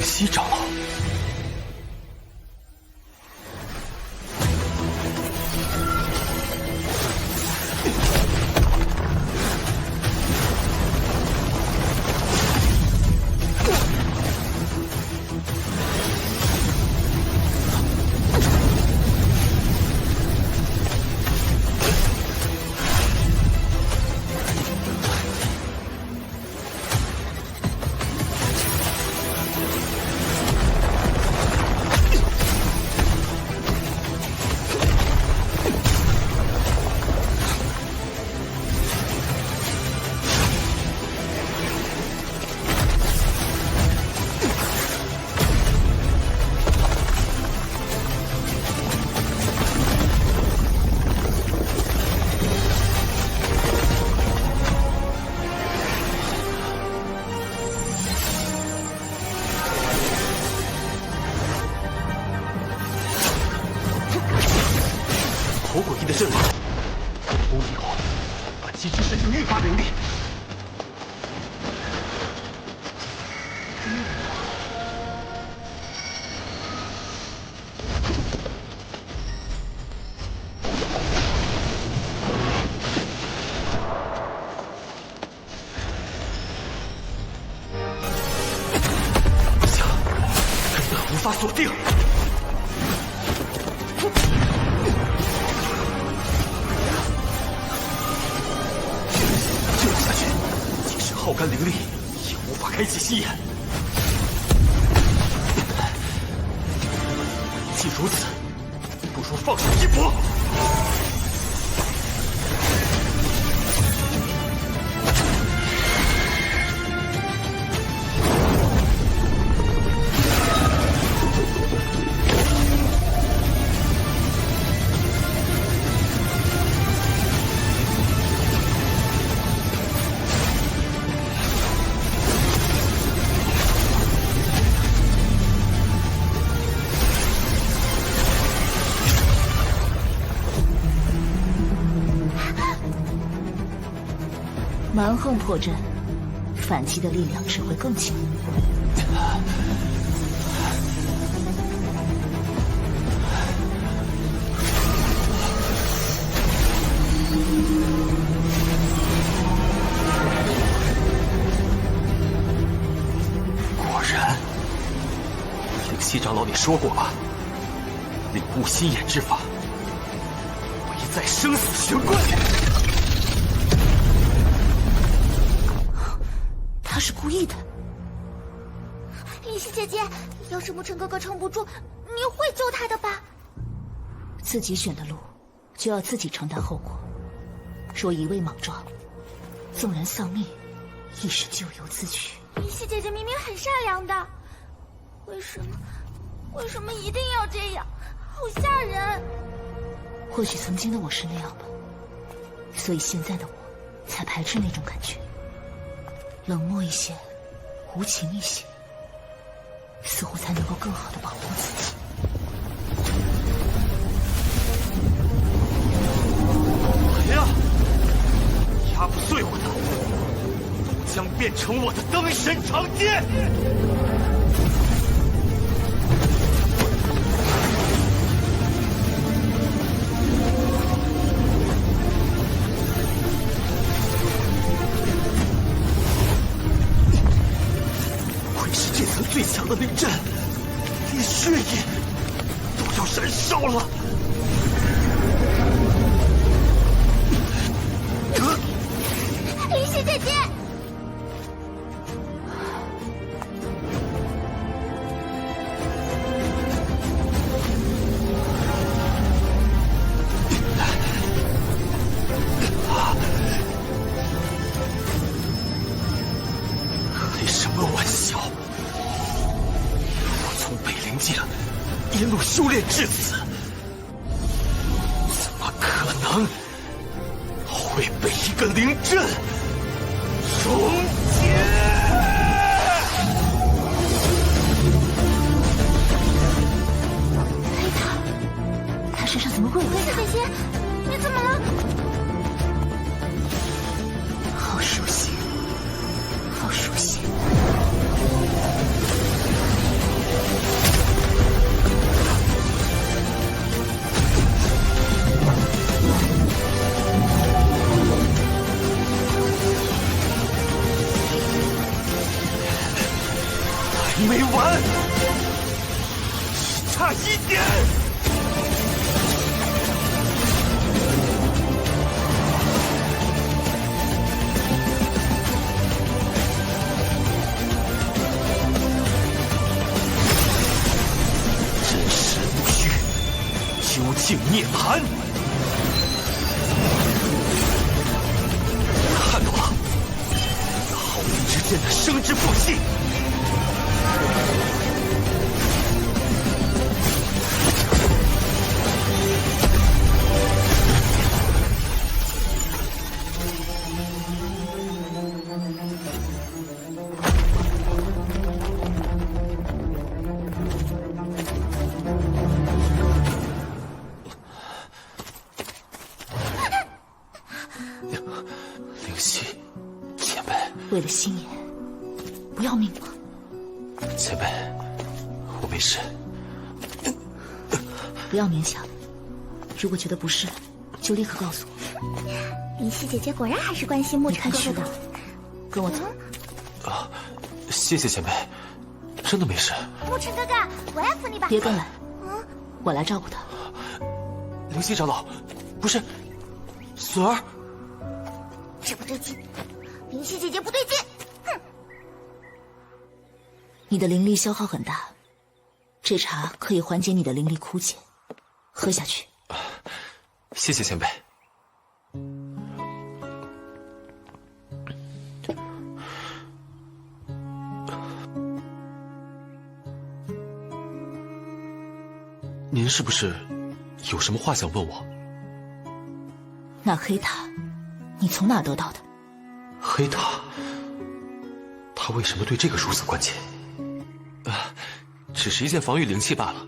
西长老，好诡异的阵法！攻击后，把机制神就愈发凌厉。不行，根本无法锁定。耗干灵力，也无法开启心眼。既如此，不如放手一搏。蛮横破阵，反击的力量只会更强。果然，灵犀长老，你说过吧？领悟心眼之法，唯在生死玄关。是故意的。灵犀姐姐，要是沐尘哥哥撑不住，你会救他的吧？自己选的路，就要自己承担后果。若一味莽撞，纵然丧命，亦是咎由自取。灵犀姐姐明明很善良的，为什么一定要这样？好吓人！或许曾经的我是那样吧，所以现在的我才排斥那种感觉，冷漠一些，无情一些，似乎才能够更好的保护自己。来呀！压不碎我的，将变成我的灯神长剑！会是这层最强的灵阵，连血液都要燃烧了。灵犀姐姐，开什么玩笑！我从北灵境一路修炼至此，怎么可能会被一个灵阵终结？黑塔，他身上怎么会有？灵犀姐姐，你怎么了？好熟悉，好熟悉。还没完，只差一点。真实不虚，究竟涅槃。看到了，好灵之剑的生之不息。灵犀前辈，为了心妍，不要命吗？前辈，我没事。不要勉强，如果觉得不适，就立刻告诉我。灵犀姐姐果然还是关心沐尘哥哥的。跟我走。啊，谢谢前辈，真的没事。沐尘哥哥，我来扶你吧。别跟来，我来照顾他。灵犀长老，不是，孙儿。这不对劲，灵犀姐姐不对劲。哼！你的灵力消耗很大，这茶可以缓解你的灵力枯竭，喝下去。谢谢前辈。您是不是有什么话想问我？那黑塔，你从哪得到的？黑塔，他为什么对这个如此关切？只是一件防御灵器罢了，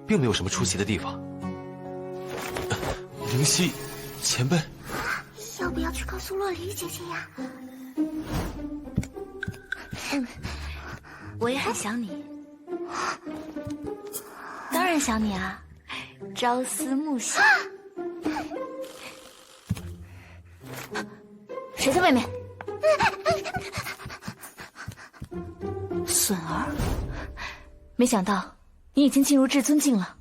并没有什么出奇的地方。灵犀，前辈，要不要去告诉洛离姐姐呀？我也很想你，当然想你啊，朝思暮想。谁在外面？笋儿，没想到你已经进入至尊境了。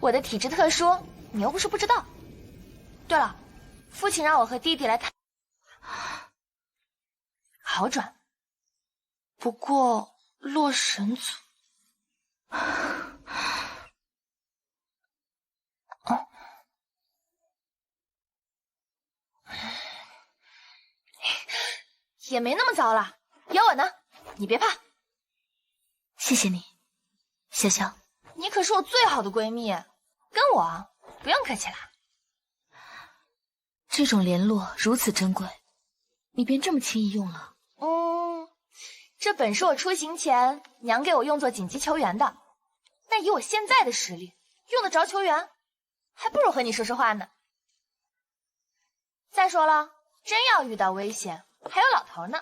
我的体质特殊，你又不是不知道。对了，父亲让我和弟弟来看，好转，不过洛神族，也没那么糟了。有我呢，你别怕。谢谢你，潇潇。你可是我最好的闺蜜，跟我不用客气啦。这种联络如此珍贵，你便这么轻易用了？这本是我出行前娘给我用作紧急求援的。但以我现在的实力，用得着求援，还不如和你说说话呢。再说了，真要遇到危险，还有老头呢。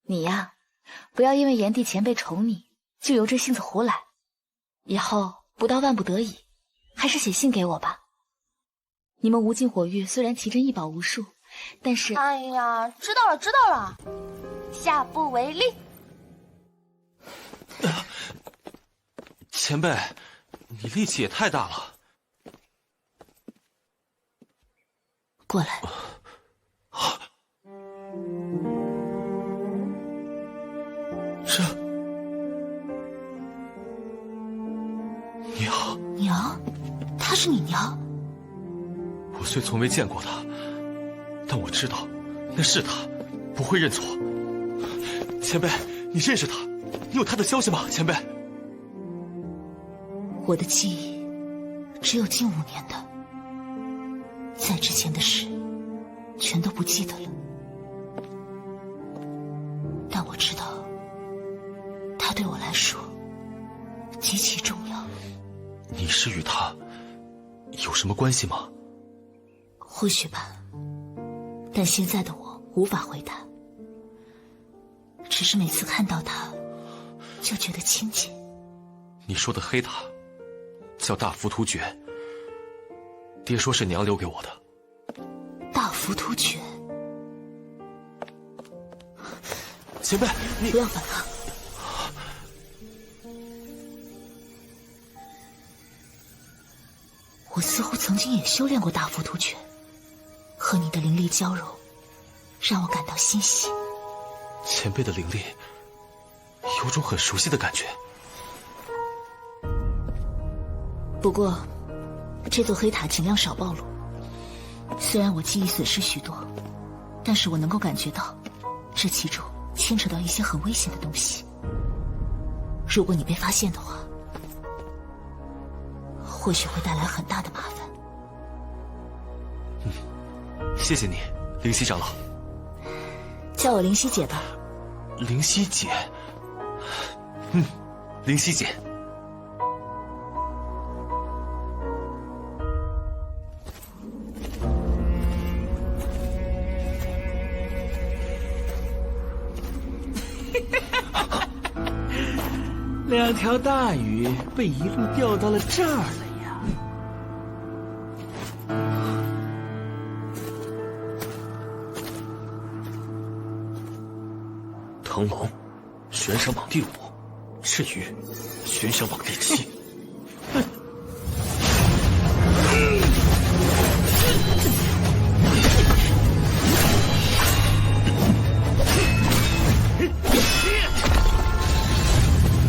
你呀，不要因为炎帝前辈宠你，就由着性子胡来。以后不到万不得已，还是写信给我吧。你们无尽火域虽然奇珍异宝无数，但是……哎呀，知道了知道了，下不为例。前辈，你力气也太大了。过来。娘，她是你娘？我虽从未见过她，但我知道那是她，不会认错。前辈，你认识她？你有她的消息吗？前辈，我的记忆只有近5年的，在之前的事全都不记得了。但我知道，她对我来说极其重要。你是与他有什么关系吗？或许吧，但现在的我无法回答。只是每次看到他，就觉得亲切。你说的黑塔叫大浮屠诀，爹说是娘留给我的。大浮屠诀？前辈，你不要反抗。我似乎曾经也修炼过大浮屠诀，和你的灵力交融，让我感到欣喜。前辈的灵力，有种很熟悉的感觉。不过，这座黑塔尽量少暴露。虽然我记忆损失许多，但是我能够感觉到，这其中牵扯到一些很危险的东西。如果你被发现的话，或许会带来很大的麻烦。谢谢你，灵犀长老。叫我灵犀姐吧。灵犀姐。灵犀姐。2条大鱼被一路钓到了这儿了呀！腾龙，悬赏榜第5，赤鱼，悬赏榜第7。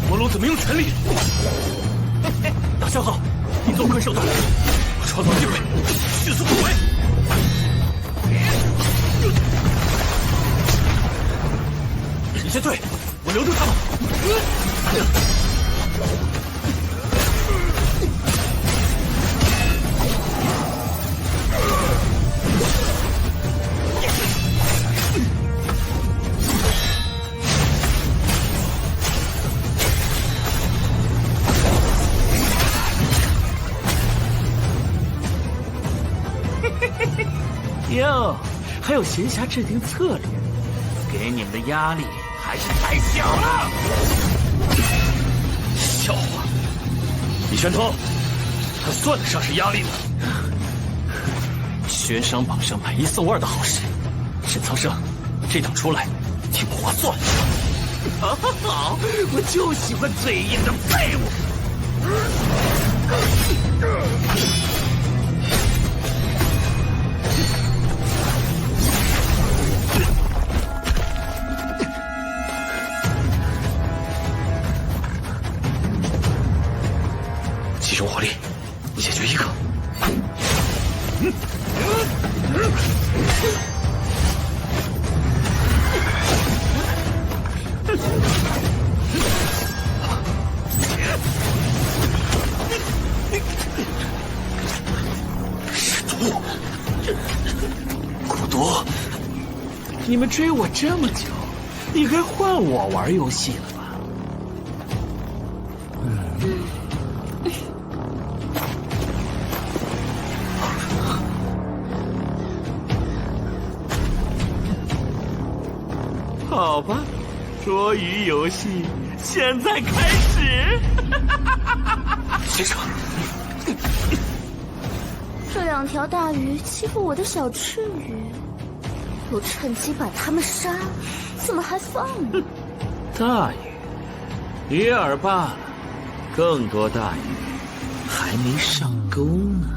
魔龙怎么用全力？大萧好，你做困兽斗，我创造机会，迅速突围。你先退，我留住他们。哟，还有闲暇制定策略，给你们的压力还是太小了。笑话！李玄通，他算得上是压力了。悬赏榜上买1送2的好事，沈苍生，这场出来挺不划算。好，我就喜欢嘴硬的废物。中火力，解决一个。使徒，孤独，你们追我这么久，你该换我玩游戏了吧？好吧，捉鱼游戏现在开始。学长，这2条大鱼欺负我的小赤鱼，我趁机把它们杀了，怎么还放呢？大鱼，鱼饵罢了，更多大鱼还没上钩呢。